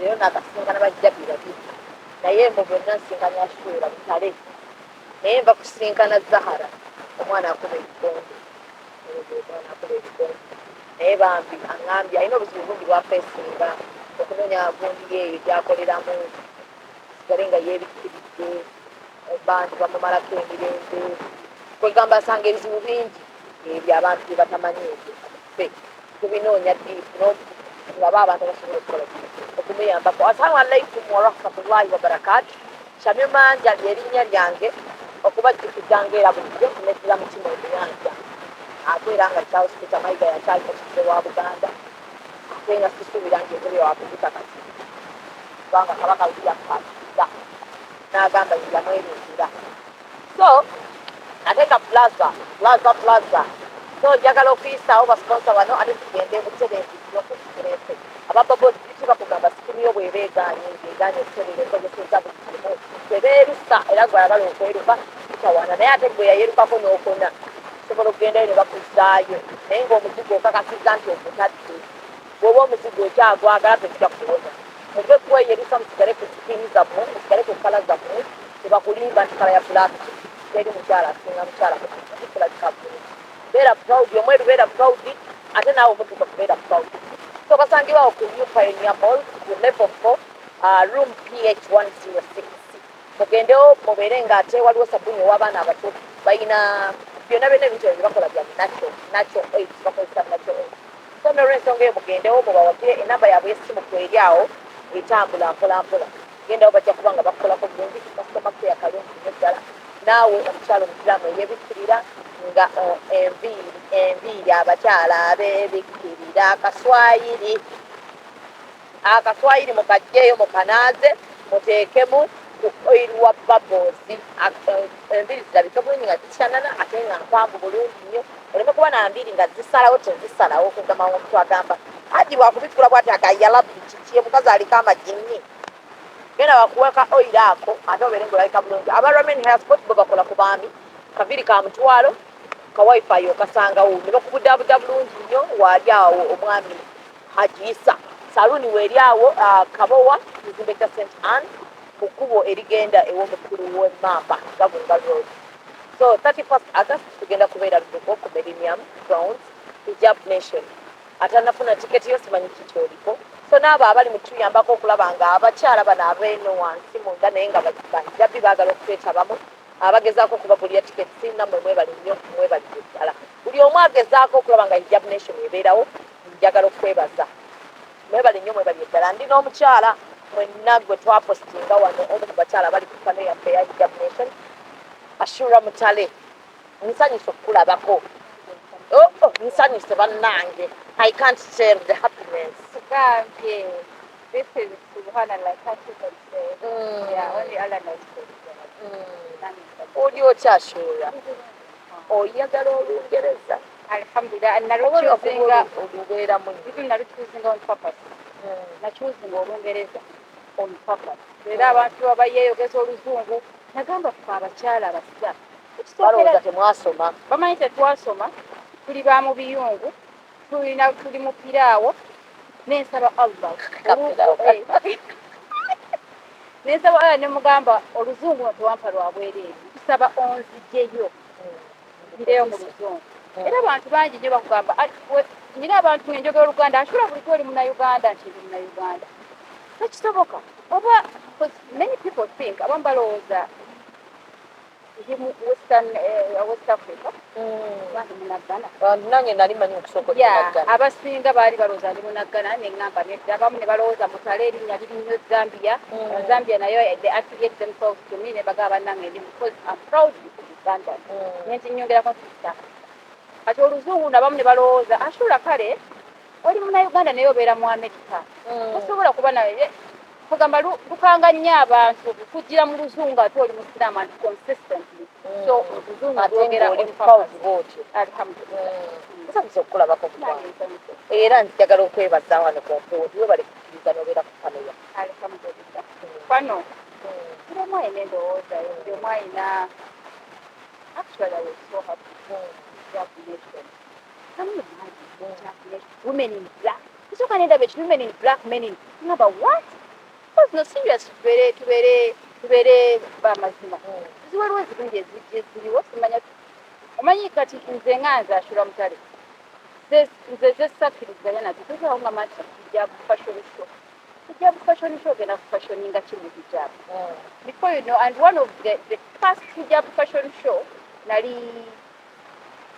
rero nakasinkana bajjabi babiri naye mu byonna nsinkana Ashura Butale naye nva kusinkana Zahara omwana akuba ebikonde omwana akuba ebikonde naye bambi aŋŋambye alina obuzibu bungi bwafeesinga okunoonya gundi eyo gyakoleramu sigale nga yeebikiridde bantu bamumalako emirembe kwegamba asanga ebizibu bingi ebyo abantu bye batamanyi ebyo ffe tubinoonya diipu ngaba abantu basobola okukola okumuyambako. Assalamu alaikum warahmatullahi wabarakatu. Shamye Manja lyerinnya lyange okubajjukidanga era bulijjo kuneetera mutima omuyanja ate era nga Charles Mayiga yakyali mukiise wa Buganda ate nga sisuubira nti wakuzita kati kubanga Kabaka yakwatiza n'agamba yamweringira so ate nga plaza so njagala okuyisaawo basponsa wano ate tugende butereevu yokututerese ababobozi biki bakugamba sikimu yo bweba egaanye okuterera enkozeseza buli kimu tebeerusa era gwayagala okweruka tutawaana naye ate gwe yayerukako n'okona sobola okugendayo ne bakuzaayo naye ng'omuzigo okakasiza nti ogutadde bw'oba omuzigo okyagwagala tekijja kuwonya muve kweyerusa musigale ku sikini zammwe musigale ku kala zammwe tebakulimba nti kala ya fulaki teri mukyala asinga mukyala kulabika bulungi beera proud omweru beera proud ate naawe omutuka kubeera proud so kasangibwawo ku New Pioneer Mall ku level 4 room PH 106 mugendewo mubeere ng'ate waliwo sabuni ow'abaana abato balina byonna ebintu ebyo bakola bya natural aid bakozesa natural aid so n'olw'ensonga eyo mugendewo mubawagire enamba yaabwe y'essimu kweri awo etambula mpolampola gendawo bajja kuba nga bakukolako bulungi kasitoma keya kalungi nnyo ddala naawe omukyalo omukiramu eyebikkirira nga enviiri abakyala abeebikkirira akaswayiri mukajjeeyo mukanaaze muteekemu ku oil wa babozi enviiri zirabike bulungi nga zikyanana ate nga mpanvu bulungi nnyo oleme kuba na nviiri nga zisalawo tezisalawo okugamba omuntu agamba haji bwakubikula bwati agayalabu kiki omukazi aliko amajinni genda bakuweka oil ako ate obeere ngaolabika bulungi aba Ramen Hair Sport bo bakola ku baami kaviiri ka mutwalo ka wifi okasangawo ne bakubudaabuda bulungi nnyo waali awo omwami Hajisa saluuni weeri awo Kabowa kizimbe kya St Anne ku kkubo erigenda ew'omukulu w'Emmamba Gabunga Road so 31st August tugenda kubeera Lubugo ku Millennium Grounds Hijab Nation atanafuna tiketi yo simanyi kikyoliko so n'abo abali mutuyambako okulaba nga abakyala bano abeeno wansi munda naye nga bajjabbi baagala okutwetabamu abagezaako okubagulira tiketi sinnammwe mwebali nnyo mwebalire ddala buli omu agezaako okulaba nga Hijab Nation ebeerawo njagala okwebaza mwebali nnyo mwebalire ddala ndi n'omukyala mwenna gwe twapostinga wano omu ku bakyala bali ku pano yaffe ya Hijab Nation Ashura Mutale nsanyuse okukulabako nsanyuse bannange I can't share the happiness. Okay. This is Subhanallah, can't even say. Yeah, only Allah knows. Oli okyashula oyagala Olungereza alhamdulillah naluchuzinga olubeera mu naluchuzinga on purpose nachuzinga Olungereza on purpose era abantu abayeyogeza Oluzungu nagamba ffe abakyala abasira balowooza temwasoma bamanyi tetwasoma tuli ba mu biyungu tuli mu piraawo nensaba Allah nensaba Allah ne mugamba Oluzungu tewampa lwa bwereere tusaba onzijeyo ngireyo mu Luzungu era abantu bangi nnyo bakugamba nyina abantu enjogera Oluganda ashula buli oli Munnayuganda nti ndi Munnayuganda tekisoboka oba many people think abamu balowooza West Africa bantu munaggana nange nali manyi okusooka abasinga baali balowooza ndi munaggana neŋŋamba nedda abamu ne balowooza Mutale erinnya liri nnyo Zambia Zambia nayo they affiliate themselves to me ne bagamba bannange ndi because I'm proud to be Ugandan nenti nnyongerako sister ati Oluzungu nabamu ne balowooza ashula kale oli Munnayuganda naye obeera mu America tosobola kuba naye kugamba lukanga nnyo abantu okugira mu Luzungu ate oli Musiraamu and consistently so Oluzungu lwogera alhamdulillah nsanyusa okukulabako era njagala okwebaza wano ku mpuuzi we balikukkiriza n'obeera ku panoya alhamdulillah pano buli omu alina endowooza buli omu alina actually I was so happy Nation. Can you imagine women in black? It's so kind of women in black, men in. But what? no serious tubeere bamazima ziwaliwo ezirungi eziriwo simanya omanyi kati nze nganze ashula mutale nze zesakkiriziganya nazo tuzaawo nga mati hijabu fashion show hijabu fashion show genda kufashioninga ki mu hijabu before you know and one of the first hijabu fashion show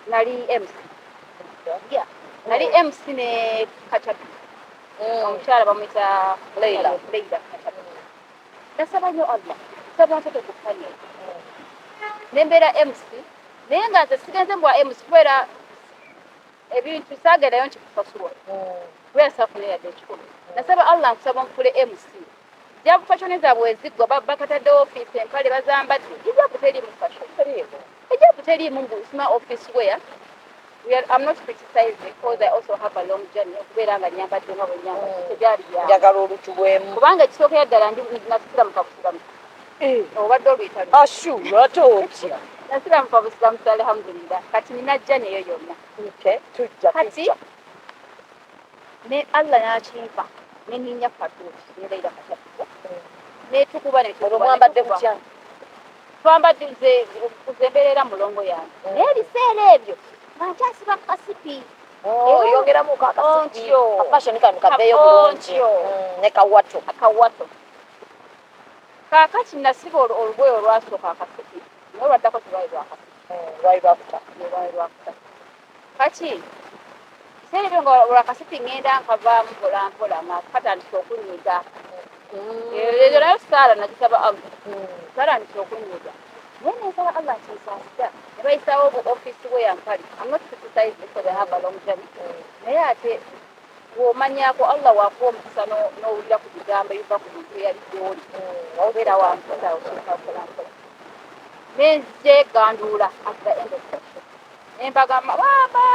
nali MC yeah nali MC ne Kachapi omukyala bamwita Leila Kachapi nasaba nnyo Allah saba nsote kufanya nembeera MC naye nga nze sigenze mbwa MC kubera ebintu saagerayo nkikusasulwa kubera saafuna yadde ekikulu nasaba Allah nkusaba nfule MC hijabu fashion zaabwe eziggwa bakataddewo ofiisi empale bazambadde hijabu teriimu fashion hijabu teriimu ngusima office wear I'm not criticizing because I also have a long journey okubeera nga nyambadde nga bwe nyambadde tebyali njagala olutuwemu kubanga ekisookera ddala nasiramuka busiramu obadde oluyitali ate otya nasiramuka busiramu alhamdulillah kati nina jjani eyo yonna kati ne Allah n'akimpa ne nninya Fatuuti ne Leila Kachapi netukuba olwomwambadde kutya twambadde nze mbeerera mulongo yange naye ebiseera ebyo nga nkyasiba kasipi oyongeramu kakasipi akafashoni kano kabeeyo bulungi ne kawato kaakati nasiba olugoye olwasooka akasipi naye lwaddako tewali lwali lwakuta kati biseera ebyo nga olwakasipi ngenda nkavaamu mpolampola nga katandika okunyiga ezo nayo saala nagisaba Allah katandika okunyiga naye nensaba Allah kinsaasira ne bayisaawo bu office we yampali I'm not criticizing because I have a long journey naye ate bw'omanyako Allah waakuwa omukisa n'owulira ku bigambo ebiva ku muntu eyali gy'oli obeera wankuta okiikakolampola nenzeeganduula at the end of the show nembagamba baba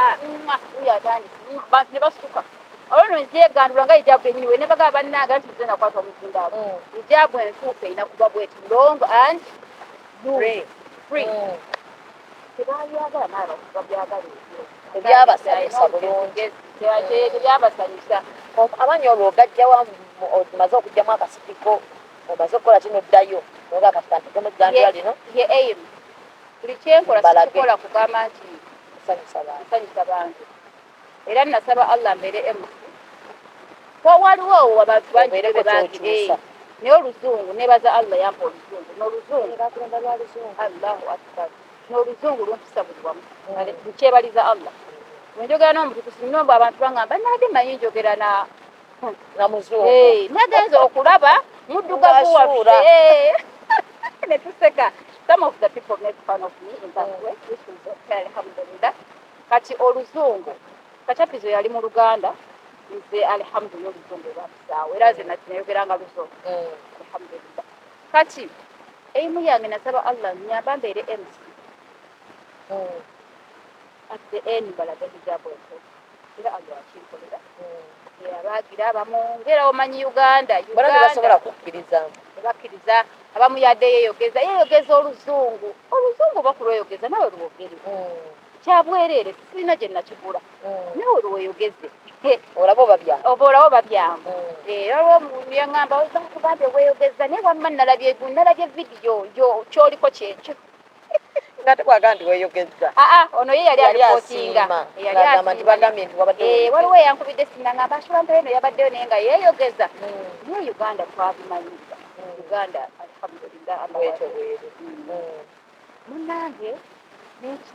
uyo atandise bantu ne basituka olwo nzeegandula nga hijabu enyini we nebagamba bannanga nti nze nakwata omuzindaabo hijabu entuufu erina kuba bweti long and free tebabyagala naaba babyagala ebyabasanyusa bulungi tebyabasanyusa amanyi olwo ogajjawa omaze okugjamu akasipiko omaze okukola kino ddayo oga katikantike mugandula lino ye aim buli kyenkola sikikola kugamba nti nsanyusa bantu era nasaba Allah mbeere MC waliwo abantu bangi bebagire naye oluzungu nebaza Allah yampa oluzungu n'oluzungu Allahu akbar n'oluzungu lumpisa buli wamu nkyebaliza Allah wenjogera n'omuntu kusinomba abantu bangamba nade manyi njogera na muzungu nagenza okulaba muddugavu waffe ne tuseka some of the people make fun of me in that way which is okay alhamdulillah kati oluzungu Kachapizo yali mu Luganda nze alhamdulillah oluzungu lwafisaawo era ze nayogeranga luzungu alhamdulillah kati eimu yange nasaba Allah nyamba mbeere MC at the end balaga hijabu era Allah akinkolera abagira abamu ngera omanyi Uganda basobola kukkiriza bakkiriza abamu yadde yeyogeza oluzungu bakulweyogeza nawe lwogere kyabwereere sirina gye nakigula nawe lweyogeze oba babyangu waliwo omuntu yaŋŋamba bakugambye weeyogeza naye wamma nalabye vidiyo kyoliko kyekyo nga tekwaga nti weeyogeza ono ye yali alipootinga waliwo eyankubidde sinaŋŋamba ashulanta eno yabaddeyo naye nga yeeyogeza naye Uganda twabimanyiriza Uganda alhamdulillah munnange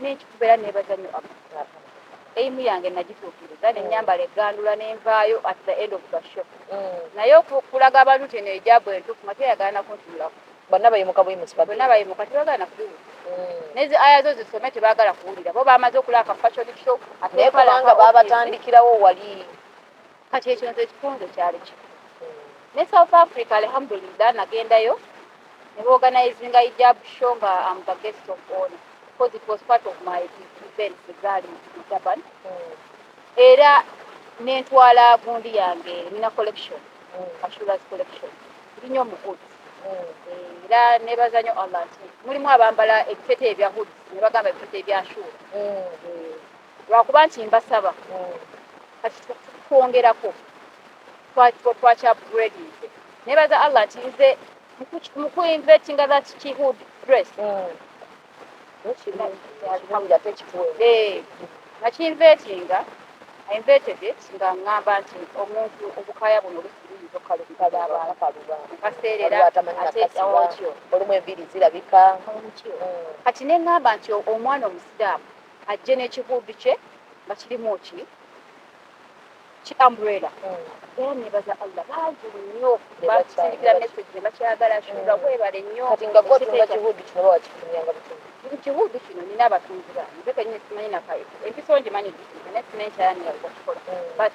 n'ekikubeera neebaza nnyo eimu yange nagituukiriza nenyambala egandula nenvaayo at the end of the show naye okulaga abantu teno ejabu entuufu nga teyagala nakuntunulako bonna bayimuka bonna tebagala nakubiwulira nezi aya zo zisome tebaagala kuwulira bo bamaze okulaba fashion show naye kubanga babatandikirawo wali kati ekyo nze ekifunze kyali ki ne South Africa alhamdulillah nagendayo ne boorganizinga hijab show nga am the guest of honor because it was part of my event ezaali mu Japan era nentwala gundi yange nina collection Ashura's collection erinyo mu goods era nebaza nnyo Allah nti mulimu abambala ebifete ebya hoods ne bagamba ebifete ebya Ashura lwakuba nti mbasaba kati twongerako twakya upgradinze nebaza Allah nti nze mu kuinventinga that chihood dress nakinvetinga I invented it nga ngamba nti omuntu obukaya buno busiriizo kaseerera atyo olumu enviiri zirabika kati ne ngamba nti omwana omusiraamu ajje n'ekihuudu kye nga kirimu ki umbrella era nebaza Allah bangi nnyo basirikira message ne bakyagala shura webale nnyo kati nga gwotunga kihuudu kino oba wakitunyanga butumu kihuudu kino nina abatunzi bange nze kenyini simanyi nakayo empiso ngimanyi butumu naye simanyi kyayaniira okukikola but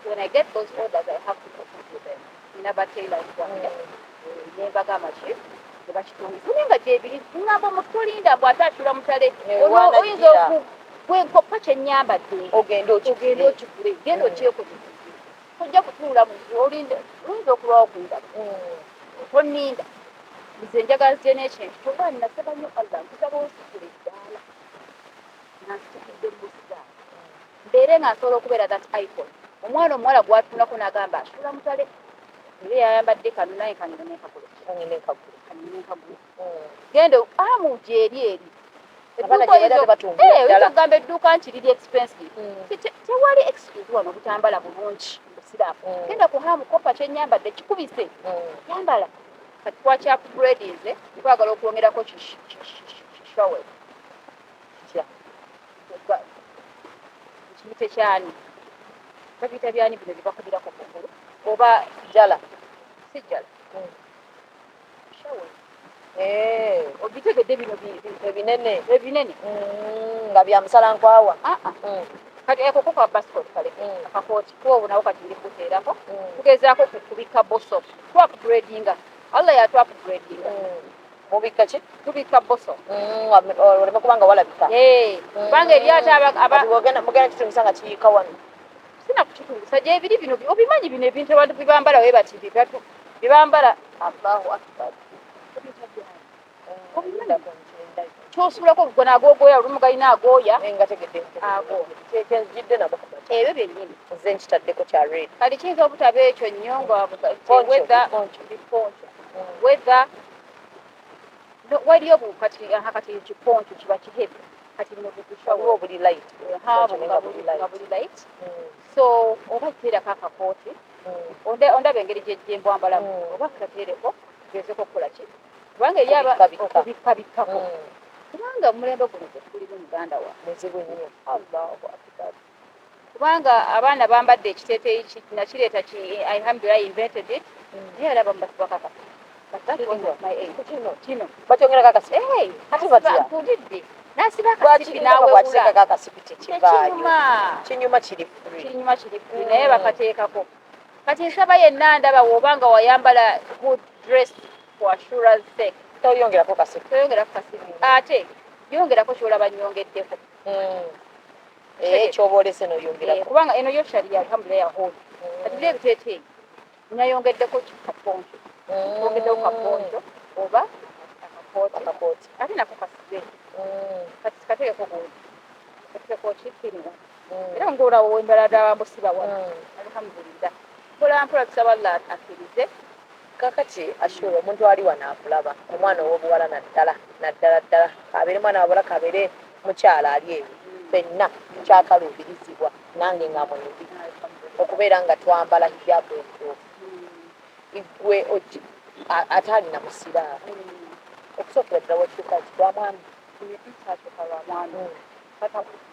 when I get those orders I have to talk to them nina batailors wange nebagamba ki ne bakitunga tuli nga gyebiri ngamba mutulinda bw'ate atula mutale oyinza gwenkoppa kyennyambadde ogenda okigule genda okyekoze tojja kutuula oyinza okulwawo kundaba toninda nze njagala generation toba nasaba nnyo Allah nkusaba osikule eddaala nansitukidde mubusidaala mbeere nga nsobola okubeera that icon omwana omuwala gwatulako n'agamba asula mutale era yayambadde kano naye kanino nenkagulu genda amu gyeri oyinza edduuka nti liri expensive tewali excuse wano obutambala bulungi busiraamu genda kuhamu kopa kyenyambadde kikubise yambala kati twakyakuburedinze twagala okwongerako kishowe kiyite kyani babiyita byani bino bibakubirako kungulu oba jala si jala showe obitegedde bino ebinene nga bya musalankwawa kati ekoko ka bascot kale akakooti kwobo nawo kati ndikuteerako tugezaako kukubika boso twakugradinga Allah yatwakugradinga mubika ki tubika boso oleme kubanga walabika kubanga eryate mugenda kitungisa nga kiyiika wano sina kukitungisa gyebiri bino obimanyi bino ebintu abantu bibambala webati bibambala Allahu akbar kyosulako gona agoogoya olumu galina agooya ngaategedde nabo ebyo byennyini nze nkitaddeko kya red kati kiyinza obutaba ekyo nnyo nga wetha waliyo kati kiponcho kiba kihevi kati waliwo obuli light nga buli light so oba kiteerako akakooti ondaba engeri gyembwambalamu oba katateereko gezeko okukola ki kubanga eri okubikkako kubanga mulembe guno tetulimu muganda wa muzibu nnyo Allahu akbar kubanga abaana bambadde ekiteeteeyi nakireeta alhamdulillah invented it naye alaba mubasibakaka kino bakyongerako akasipi ate batya mpulidde nasiba akasipi nawewula akasipi tekivaayo kinyuma kiri free naye bakateekako kati nsaba yenna ndaba wobanga wayambala good dress for assurance sake toyongerako kasipi ate yongerako kyolaba nnyongeddeko kyoba olese noyongerako kubanga eno yo sharia alhamdulillah yahoodi kati bile ebiteeteeyi nayongeddeko kaponjo yongeddeko kaponjo oba akakooti ate nako kasibe kati kategeko gundi kategeko kikirimu era ngaolawo wembalada bambusiba wano alhamdulillah mpolampola tusaba Allah akkirize kakati ashura omuntu ali wano akulaba omwana ow'obuwala naddala kabeere mwana wabula kabeere mukyala ali eyo fenna kyakaluubirizibwa nange nga mwembi okubeera nga twambala hijabu entuufu igwe ate alina musiraamu okusookera ddala wakyuka ki lwamwami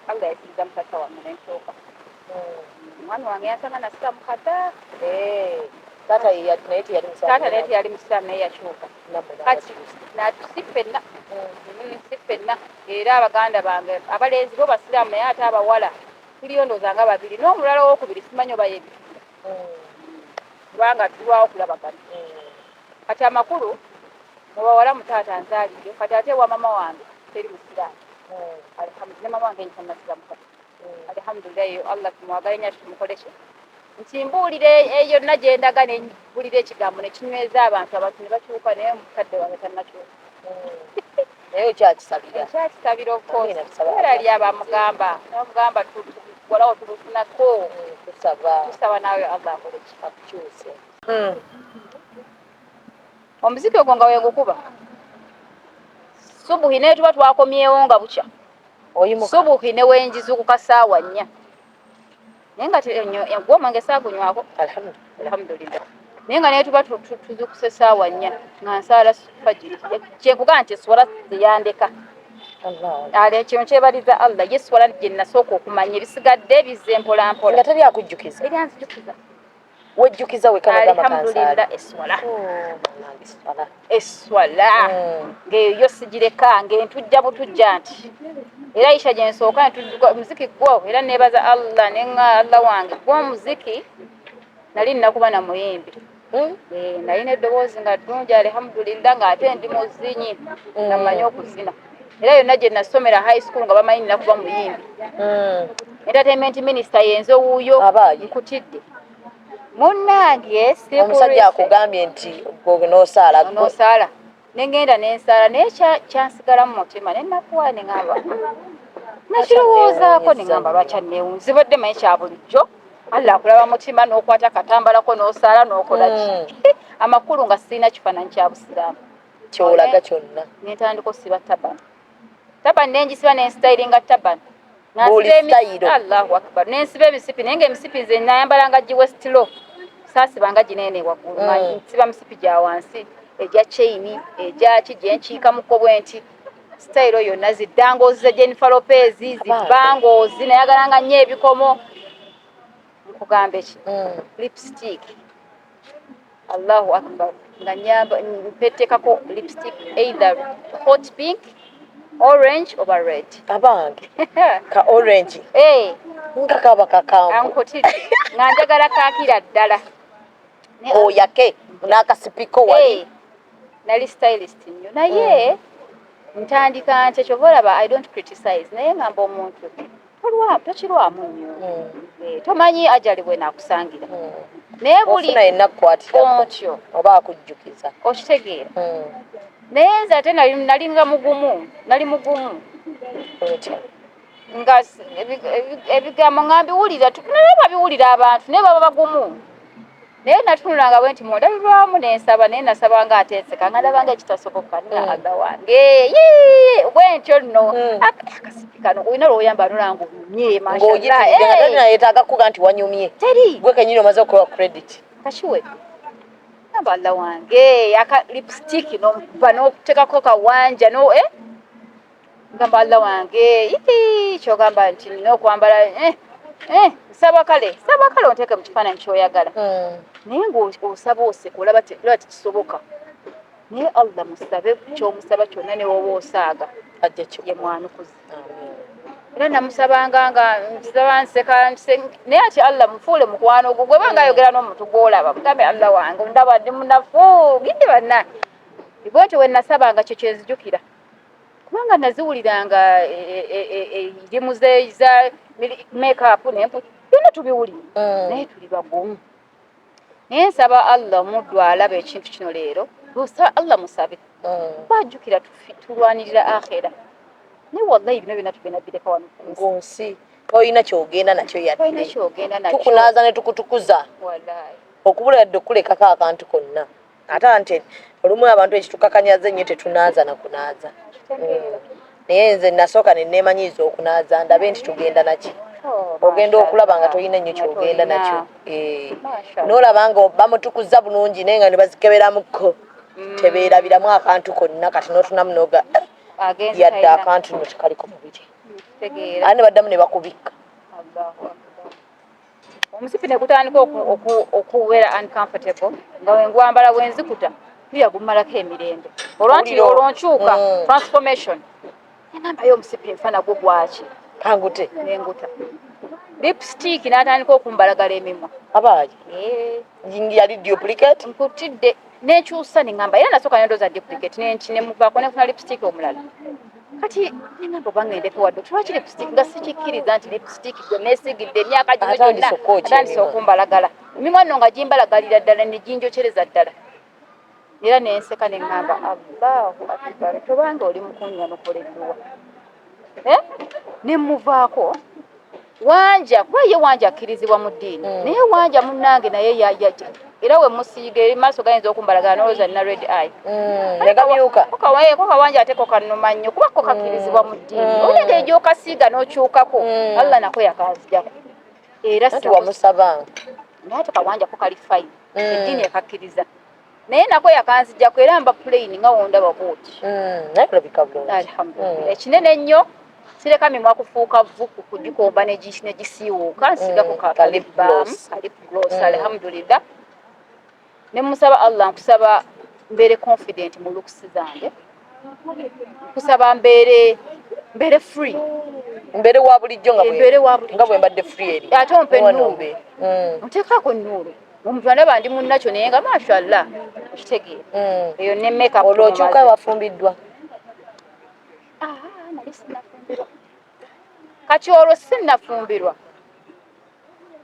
Allah yakiriza mukasa wange nensooka omwana wange yasanga nasiraamu kata taata naye teyali musiraamu naye yakyuka kati si ffenna era abaganda bange abalenzi bo basiraamu naye ate abawala tuliyo ndooza nga babiri n'omulala owokubiri simanyi oba yebitunga kubanga tulwawo kulabagana kati amakulu mubawala mutaata nzaaliyo kati ate wa mama wange teri musiraamu alhamdulillah mama wange nyita nasiraamu kati alhamdulillah eyo Allah tumwagale nnyo tumukoleki nti mbuulire eyo yonna gye ndaga ne mbuulira ekigambo ne kinyweza abantu ne bakyuka naye mukadde wange tannakyuka naye okyakisabira of course era lyabamugamba namugamba walawo tulufunako tusaba naawe Allah akoleki akukyuse omuziki ogwo nga wegukuba subuhi ne tuba twakomyewo nga bukya subuhi ne wenjizu ku kasaawa 4 naye nga gwe omwenge saagunywako alhamdulillah naye nga naye tuba tuzukuse essaawa 4 nga nsaala fajiri kyenkugamba nti eswala ziyandeka ale kino kyebaliza Allah ye swala gye nasooka okumanya ebisigadde bizze mpolampola nga tali akujjukiza eri anzijjukiza wejjukiza wekana alhamdulillah eswala ng'eyo yo sigireka ng'entujja butujja nti era Aisha gye nsooka ntujjuka muziki gwo era neebaza Allah nenga Allah wange gwo muziki nali nnakuba na muyimbi nalina eddoboozi nga ddungi alhamdulillah ng'ate ndi muzinyi namanyi okuzina era yonna gye nasomera high school nga bamanyi nnakuba muyimbi entertainment minister yenze wuuyo nkutidde munnange omusajja akugambye nti n'osaala negenda nensaala naye kyansigala mu mutima nenakuwa neŋamba nakirowoozaako neŋamba lwakya neewunzibadde manyi kya bulijjo Allah akulaba mutima n'okwata katambalako n'osaala n'okola ki amakulu nga sirina kifaananyi kya busiraamu kyolaga kyonna nentandika osiba tabani nenjisiba nenstayiringa tabani Allahu akbar nensiba emisipi naye nga emisipi nze nayambalanga giwestilo saasibanga ginene waggulu nsiba misipi gya wansi egya chaini egyaki gyenkiika muko bwenti style yonna ziddangoozi za Jennifer Lopez zibangoozi nayagalanga nnyo ebikomo nkugamba eki lipstick Allahu akbar nga nyamba mpetekako lipstick either hot pink orange oba red abange ka orange nga kaba kakambu ankotidde nga njagala kakira ddala oyake n'akasipiko wali nali stylist nnyo naye ntandika nti ekyo olaba I don't criticize naye ngamba omuntu tokirwamu nnyo tomanyi ajali bwe naakusangira naye buli ontyo oba akujjukiza okitegeera naye nze ate nali mugumu nga ebigambo nga mbiwulira naye babiwulira abantu naye baba bagumu naye natunulanga bwe nti mundabirwamu nensaba naye nasabanga ateeseka nga ndabanga ekitasoboka na Allah wange bwe ntyo nno akasipi kano olina lwoyamba nolanga onyumye mashallah kuga nti wanyumye gwe kenyini omaze okuwa credit kashiwe namba Allah wange aka lipstick nomba n'okutekako kawanja ngamba Allah wange kyogamba nti n'okwambala saba kale onteeke mu kifaananyi kyoyagala naye ng'osaba oseka olaba tekisoboka naye Allah musabe kyomusaba kyonna ne woba osaaga ye mwanukuzi era namusabanga nga nsaba nseka naye ati Allah mufuule mukwano gwo gwe banga ayogera n'omuntu gw'olaba mugambe Allah wange ndaba ndi munafu gindi banna bwetyo we nasabanga kyo kyenzijukira kubanga naziwuliranga erimu za make-up nempu byonna tubiwulira naye tuli bagumu naye nsaba Allah omuddu alaba ekintu kino leero Allah musabe bajjukira tulwanirira akhera naye wallahi bino byonna tugenda bireka wano ku nsi olina kyogenda nakyo yadde tukunaaza ne tukutukuza okubula yadde okulekako akantu konna ate nti olumu abantu ekitukakanyaza ennyo tetunaaza nakunaaza naye nze nasooka ne neemanyiiza okunaaza ndabe nti tugenda naki ogenda okulaba nga tolina nnyo kyogenda nakyo n'olaba nga bamutukuza bulungi naye nga ne bazikeberamuko tebeerabiramu akantu konna kati n'otunamu noga yadde akantu nno tekaliko mubiri ate ne baddamu ne bakubikka omusipi ne gutandika okubeera uncomfortable nga wengwambala bwenzikuta tuya gumalako emirembe olwanti olwonkyuka transformation enambayo omusipi nfana gwo gwaki kangute nenguta lipstick n'atandika okumbalagala emimwa abaayi yali duplicate nkutidde nekyusa neŋŋamba era nasooka nendoza duplicate nemuvaako nefuna lipstick omulala kati neŋŋamba oba ŋŋendeko wadde tulwaki lipstick nga sikikkiriza nti lipstick gwe neesigidde emyaka gino gyonna atandise okumbalagala emimwa nno nga gimbalagalira ddala ne ginjokyereza ddala era nenseka neŋŋamba Allahu akbar tobanga oli mukunya nokoleddwa nemuvaako wanja kuba ye wanja akkirizibwa mu ddiini naye wanja munnange naye era we musiiga eri maaso gayinza okumbalagana nolowooza nina red eye negabyuka ko kawanja ate ko kanuma nnyo kuba ko kakkirizibwa mu ddiini olengeri gy'okasiiga n'okyukako Allah nako yakanzijako era nti wamusabanga naye ate kawanja ko kali fayini eddiini ekakkiriza naye nako yakanzijako era mba puleyini nga wondaba bwoti naye kulabika bulungi alhamdulillah ekinene ennyo sireka mimwa kufuuka vuku kugikomba negisiiwuuka nsigako kalipbam kalipgloss alhamdulillah ne musaba Allah nkusaba mbeere confident mu looks zange nkusaba mbeere free mbeere wa bulijjo nga bwe mbadde free eri ate ompe nnuuru nteekako nnuuru omuntu andaba ndi munnakyo naye nga mashallah okitegeera eyo ne makeup olwo okyuka wafumbiddwa naye sinnafumbirwa kati olwo sinnafumbirwa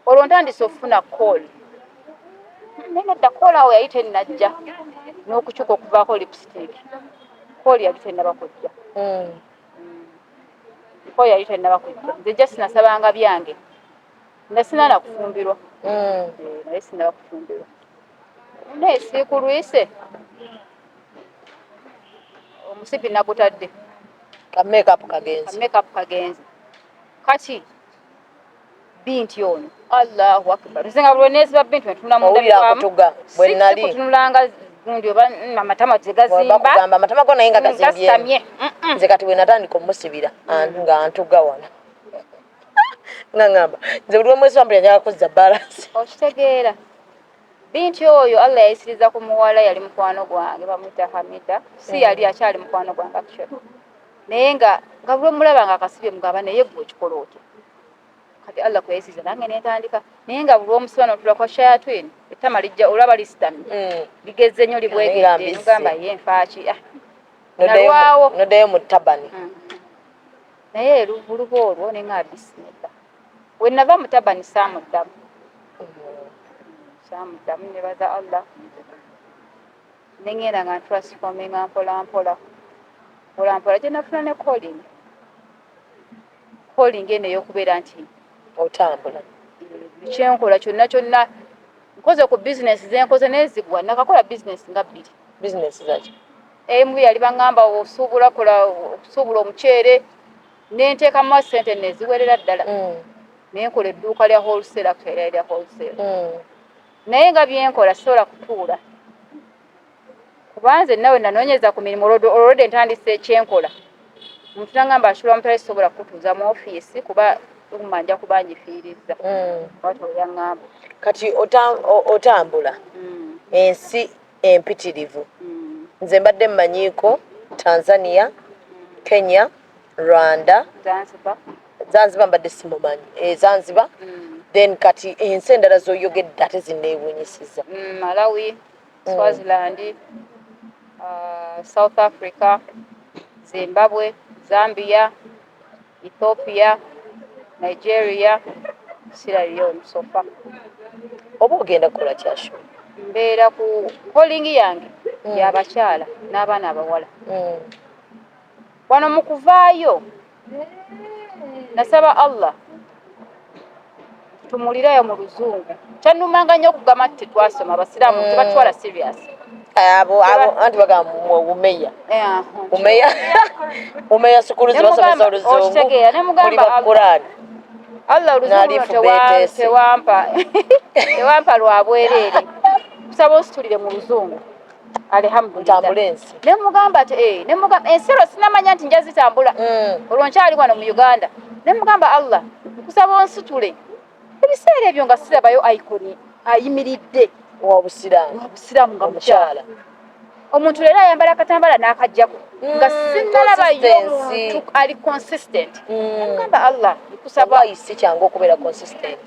olwo ntandise okufuna kooli naye nedda kooli awo yali tennajja n'okukyuka okuvaako lipstick kooli yali tennaba kujja kooli yali tennaba kujja nze jja sinasabanga byange nga sinaana kufumbirwa naye sinaba kufumbirwa naye siikulwise omusipi nagutadde kamekeup kagenzi kati binti ono Allahu akbar nzinga bwe neziba binti netuna mu ndabirakutuga bwe nali kutunulanga gundi oba amatama tegazimba bakugamba amatama go naye nga gazimbye nze kati bwe natandika omusibira nga antuga wano ngamba nze buli omwezi wambula njagala kuzza balance okitegeera binti oyo Allah yayisiriza ku muwala yali mukwano gwange bamwita Hamida si yali akyali mukwano gwange actually naye nga buli mulaba nga akasibye mugamba naye gwe okikola otya kati Allah kweyisiriza nange netandika naye nga buli omusibano tula kwa shayatwini ettama lijja olaba lisitamye ligezze nnyo libwegedde ngamba ye nfaaki noddayo mu tabani naye luba olwo nenga bisimila we nava mu tabani saamuddamu nebaza Allah nengenda nga ntransforminga mpola gye nafuna ne calling eno ey'okubeera nti otambula kyenkola kyonna nkoze ku bizinesi zenkoze nezigwa nakakola bizinesi nga bbiri bizinesi zaki emu yali baŋŋamba osuubula omuceere nenteekamu ssente neziwerera ddala naye nkola edduuka lya wholesale lya wholesale naye nga byenkola sisobola kutuula kubanze nawe nanoonyeza ku mirimu olwodde ntandise ekyenkola omuntu nagamba ashula omutale sisobola kutuuza mu ofiisi kuba umanja kubanjifiiriza watu yaŋŋamba kati otambula ensi empitirivu nze mbadde mmanyiiko Tanzania Kenya Rwanda Zanzibar mbadde simumanyi Zanzibar then kati ensi endala zoyogedde ate zinneewuunyisiza Malawi Swaziland South Africa Zimbabwe Zambia Ethiopia Nigeria Sierra Leone so far oba ogenda kukola kyasho mbeera ku calling yange y'abakyala n'abaana abawala wano mu kuvaayo nasaba Allah tumulirayo mu luzungu kyannumanga nnyo okugamba nti tetwasoma abasiraamu tebatwala serious abo anti bagamba umeya sukulu zibasomesa oluzungu kuli bakurani Allah oluzungu tewampa lwa bwereere kusaba onsitulire mu luzungu alhamdulillah nemugamba ensero sinamanya nti nja zitambula olwo nkyali wano mu Uganda nemugamba Allah nkusaba onsitule ebiseera ebyo nga sirabayo iconi ayimiridde wabusiraamu nga mukyala omuntu leero ayambala akatambala n'akajjako nga sinalabayo omuntu ali consistent nemugamba Allah nkusaba si kyangu okubeera consistent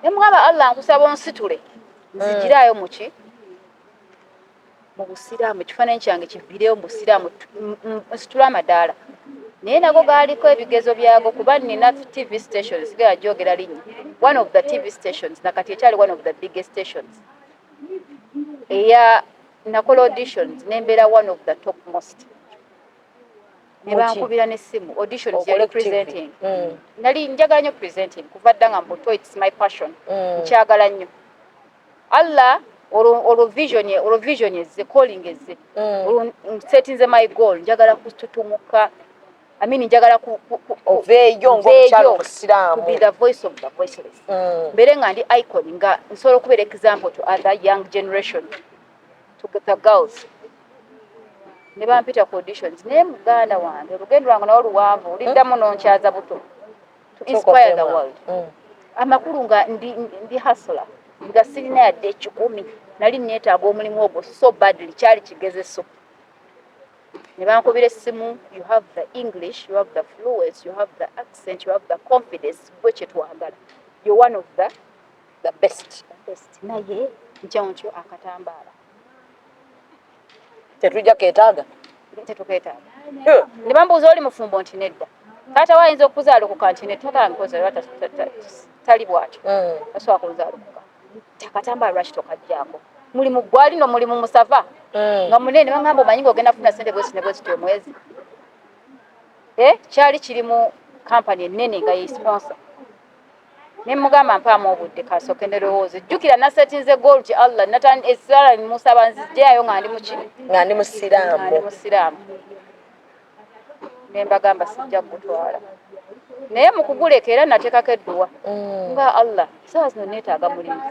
nemugamba Allah nkusaba onsitule nzigiraayo muki mu busiraamu ekifaananyi kyange kiviireyo mu busiraamu nsitula amadaala naye nago gaaliko ebigezo byago kuba nina TV stations sigala gyogera linnya one of the TV stations nakati ekyali one of the biggest stations eya nakola auditions nembeera one of the top most nebankubira n'essimu auditions yali presenting nali njagala nnyo presenting kuva dda nga mbuto it's my passion nkyagala nnyo Allah olwo vision ezze calling ezze olwo setting my goal njagala kututumuka njagala oveeyo ng'omukyalo omusiraamu to be the voice of the voiceless mbere nga ndi icon nga nsobola okubeera example to other young generation to the girls ne bampita ku auditions naye muganda wange olugendo lwange nawo luwanvu oliddamu nonkyaza buto to inspire the world amakulu nga ndi hasula nga sirina yadde 10 nali neetaaga omulimu ogwo so badly kyali kigezeso ne bankubira essimu you have the English you have the fluency you have the accent you have the confidence gwe kyetwagala you're one of the best naye nkyankyo akatambaala tetujja keetaaga tetukeetaaga ne bambuuza oli mufumbo nti nedda taata wayinza okuzaalukuka nti nettatankoza tali bwatyo tasobola kuzaalukuka takatambaala lwaki tokajjaako mulimu gwalino mulimu musava nga munene bangamba omanyi ng'ogenda kufuna ssente bwesi ne bwesi omwezi kyali kiri mu kampani ennene nga yesponsor ne mugamba mpaamu obudde kasooke nderowooze jjukira nasetinze goal ti Allah essala musaba nzijjayo nga ndi mukino nga ndi musiraamu ne mbagamba sijja kutwala naye mu kuguleka era nateekako edduwa nga Allah saa zino neetaaga mulimu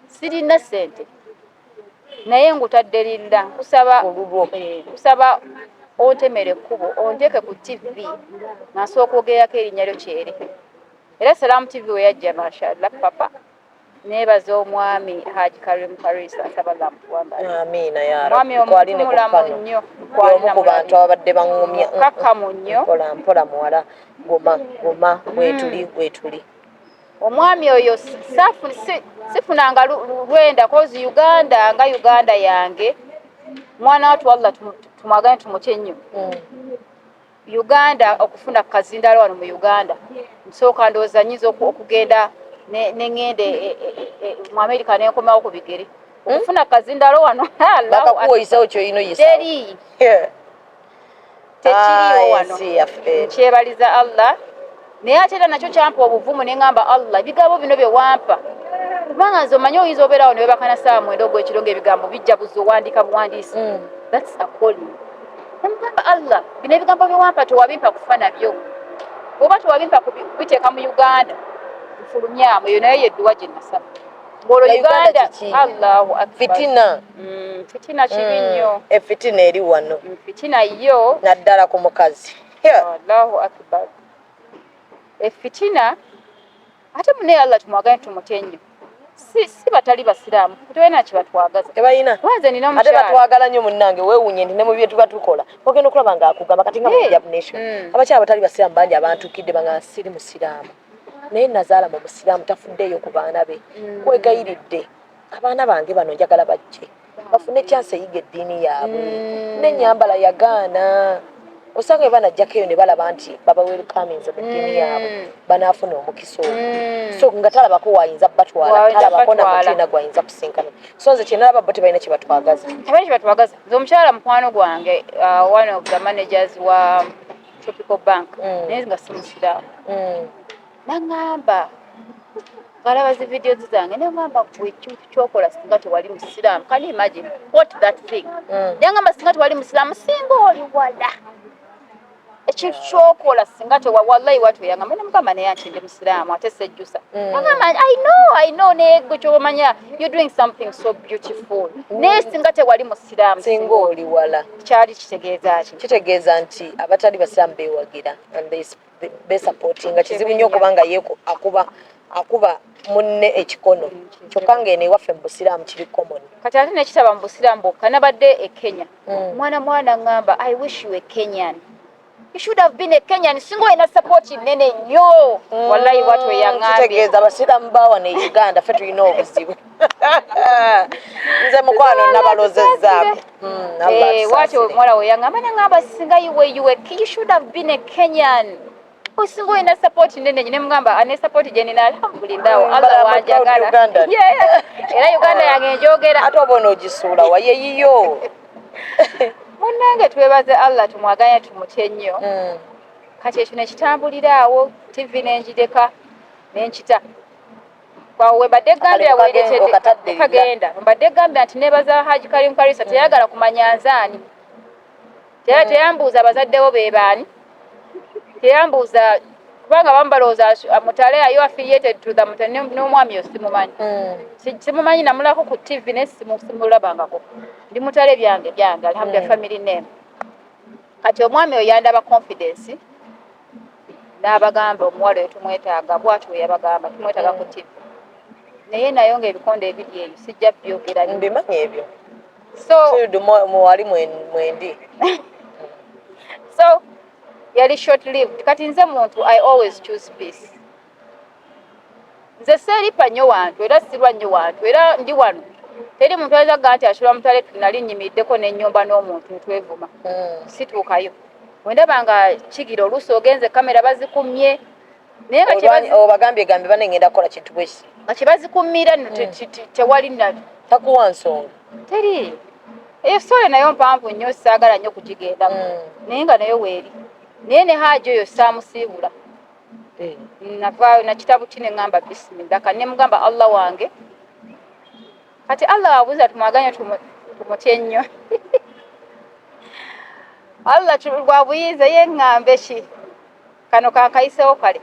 sirina ssente naye ngutadde lilla kusaba ontemere ekkubo onteeke ku TV nga nsooka ogerako erinnya lyo kyere era Salaamu TV we yajja mashallah papa neebaza omwami Haji Karim Karisa asabala mutuwambala amiina ya mwami omulamu nnyo omu ku bantu ababadde baŋŋumya kakkamu nnyo mpola muwala goma wetuli omwami oyo sifunanga lwenda kozi Uganda yange mwana watu Allah tumwagane tumutye nnyo Uganda okufuna kazindalo wano mu Uganda nsooka ndowooza nyiza okugenda neŋŋende mu America nenkomawo ku bigere okufuna kazindalo wano bakakuwoyisawo kyoyino yisa tekiriwo wano nkyebaliza Allah naye ate era nakyo kyampa obuvumu ne ŋŋamba Allah ebigambo bino bye wampa kubanga nze omanyi oyinza obeerawo ne webakana ssaawa 9 ogw'ekiro ng'ebigambo bijja buza owandiika buwandiisi that's a calling nemugamba Allah bino ebigambo bye wampa tewabimpa kufa nabyo oba tewabimpa kubiteeka mu Uganda nfulumyamu eyo naye yedduwa gye nasaba ng'olwo Uganda Allahu akbar fitina kibi nnyo efitina eri wano fitina yo naddala ku mukazi Allahu akbar efitina ate mune Allah tumwagane tumutye nnyo si batali basiraamu tewalina kibatwagaza tebalina wanze nina ate batwagala nnyo munnange weewunye nti ne mu bye tuba tukola ogenda okulaba ng'akugamba kati nga mu Hijab Nation abakyala batali basiraamu bangi abantukidde banga siri musiraamu naye nazaala mu musiraamu tafuddeeyo ku baana be kwegayiridde abaana bange bano njagala bajje bafune chance eyiga eddiini yaabwe n'ennyambala yagaana osanga bwe banajjako eyo ne balaba nti baba welcomings mu ddiini yaabwe banaafuna omukisa ogwo so nga talabako waayinza batwala talabako namutu ena gwayinza kusinkana so nze kyenalaba bo tebalina kye batwagaza nze omukyala mukwano gwange one of the managers wa Tropical Bank naye nga si musiraamu naŋŋamba ngalaba zi videos zange neŋŋamba ekintu kyokola singa tewali musiraamu can you imagine what that thing yaŋŋamba singa tewali musiraamu singa oli wala ekintu kyokola singa wallahi watu yaŋŋamba nemugamba naye anti ndi musiraamu ate sejjusa yaŋŋamba I know naye gwe kyomanya you're doing something so beautiful naye singa tewali musiraamu singa oli wala kyali kitegeeza ki kitegeeza nti abatali basiraamu beewagira and besupportinga kizibu nnyo okubanga ye akuba munne ekikono kyokka ng'eno ewaffe mu busiraamu kiri common kati ate nekitaba mu busiraamu bwokka nabadde e Kenya mwana ŋŋamba I wish you a Kenyan you should have been a Kenyan singa olina support nene nnyo wallahi watu eyaŋŋambye kitegeeza abasiraamu baawa ne Uganda ffe tulina obuzibu nze mukwano nabalozezzaako watu omuwala we yaŋŋamba naŋŋamba singa you should have been a Kenyan osinga olina support nene nyine mugamba ane support gye nina alhamdulillah Allah wanjagala era Uganda yange njogera ate oba onoogisuula wayeyiyo munnange twebaze Allah tumwaganye tumutye nnyo kati ekyo nekitambulira awo TV nenjireka nenkita kwawe badde gambya weeretedde okatadde kagenda mbadde gambya nti neebaza Haji Karim Karisa teyagala kumanya nzaani teyambuuza abazaddewo be baani teyambuuza kubanga bamu balowooza Mutale ayo affiliated to the Mutale n'omwami oyo simumanyi simumanyi namulako ku TV naye simulabangako ndi Mutale byange alhamdulillah family name kati omwami oyo yandaba confidence n'abagamba omuwala oyo tumwetaaga bw'atyo yabagamba tumwetaaga ku TV naye nayo ng'ebikonde ebiri eyo sijja byogera mbimanyi ebyo so muwali mwendi so yali short lived kati nze muntu I always choose peace nze seeripa nnyo wantu era sirwa nnyo wantu era ndi wano teri muntu ayinza nti Ashura Mutale nali nnyimiddeko n'ennyumba n'omuntu ntwevuma situukayo wendaba nga kigira oluusi ogenze kamera bazikumye naye nga obagambye gambe bane ngenda kukola kintu bweki nga kyebazikumira tewali takuwa nsonga teri eyo sole nayo mpanvu nnyo saagala nnyo kugigendamu naye nga nayo weeri naye ne Haji oyo saamusiibula navaayo na kitabu ki ne ŋŋamba bisimillah kane mugamba Allah wange kati Allah wabuuza tumwaganye tumutye nnyo Allah lwabuyinza ye ŋŋambe ki kano kankayisewo kale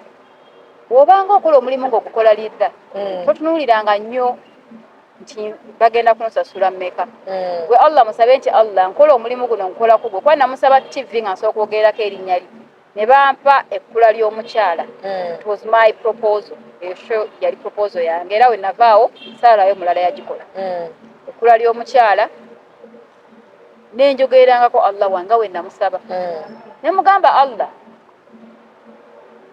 bw'obanga okola omulimu ng'ogukola lidda totunuuliranga nnyo nti bagenda kunsasula mmeka gwe Allah musabe nti Allah nkola omulimu guno nkolako gwe kuba namusaba TV nga nsooka okwogerako erinnya lye ne bampa ekkula ly'omukyala it was my proposal eyo yali proposal yange era we navaawo saalayo mulala yagikola ekkula ly'omukyala nenjogerangako Allah wange we namusaba ne mugamba Allah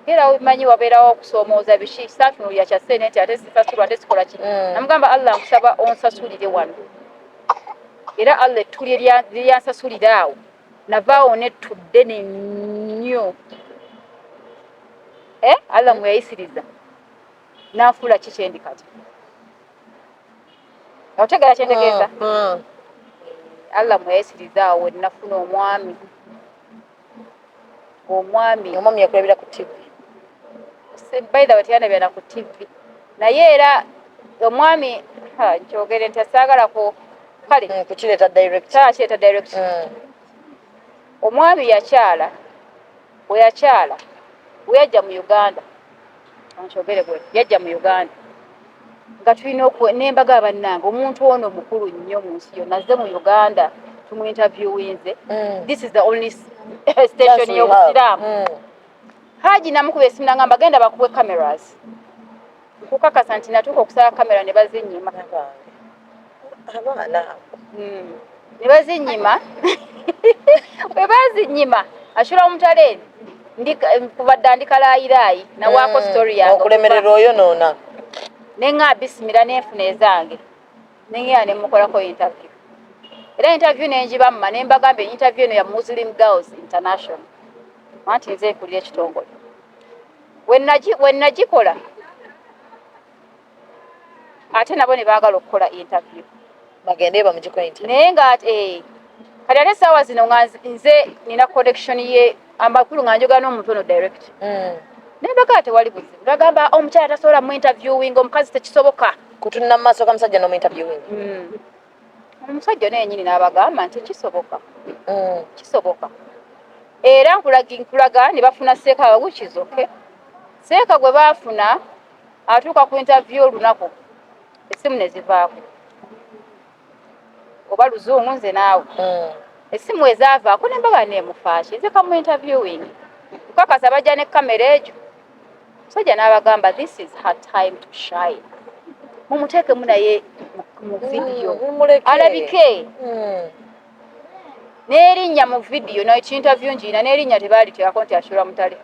era umanyi wabeerawo okusoomooza biki saatunulira kya ssente nti ate sisasulwa ate sikola ki namugamba Allah nkusaba onsasulire wano era Allah ettu lyansasulira awo navaawo nettudde nennyo Allah mweyayisiriza nanfuula ki kyendi kati otegera kyentegeeza Allah mweyayisiriza awo nafuna omwami yakulabira ku TV by the way teyandabya na ku TV naye era omwami nkyogere nti asaagalako kale kukireeta direct omwami yakyala we yajja mu Uganda nkyogere bwe yajja mu Uganda nga tulina nembaga bannange omuntu ono mukulu nnyo mu nsi yo nazze mu Uganda tumu interviewinze this is the only station y'obusiraamu Haji namukuba esimu nangamba genda bakubwe cameras nkukakasa nti natuuka okusala kamera ne bazinnyima abaana ne bazinnyima bwe bazinnyima Ashura Mutale kubadde ndikalaayilayi nawaako story yange okulemerera oyo noona nenga bisimira nenfuna ezange nenga nemukolako interview era interview nenjibamma nembagambye interview eno ya Muslim Girls International anti nze nkulira ekitongole wenagikola ate nabo ne baagala okukola interview bagende bamugikola interview naye nga kati ate essaawa zino nga nze nina connection ye amakulu nga njogera n'omuntu ono direct nembaga tewali buzibu bagamba omukyala tasobola mu interviewing omukazi tekisoboka kutunula mu maaso gamusajja n'omu interviewing omusajja nenyini n'abagamba nti kisoboka kisoboka era nkulaga ne bafuna seeka wabukizoke seeka gwe baafuna atuuka ku interview olunaku essimu ne zivaako oba luzungu nze naawe essimu ezaavaako nembaga neemufaaki zeka mu interviewing kukakasa bajja ne kamera egyo omusajja n'abagamba this is her time to shine mumuteekemu naye mu vidiyo alabike n'erinnya mu vidiyo n'ekinterview ngiina n'erinnya tebaaliteekako nti Ashura Mutale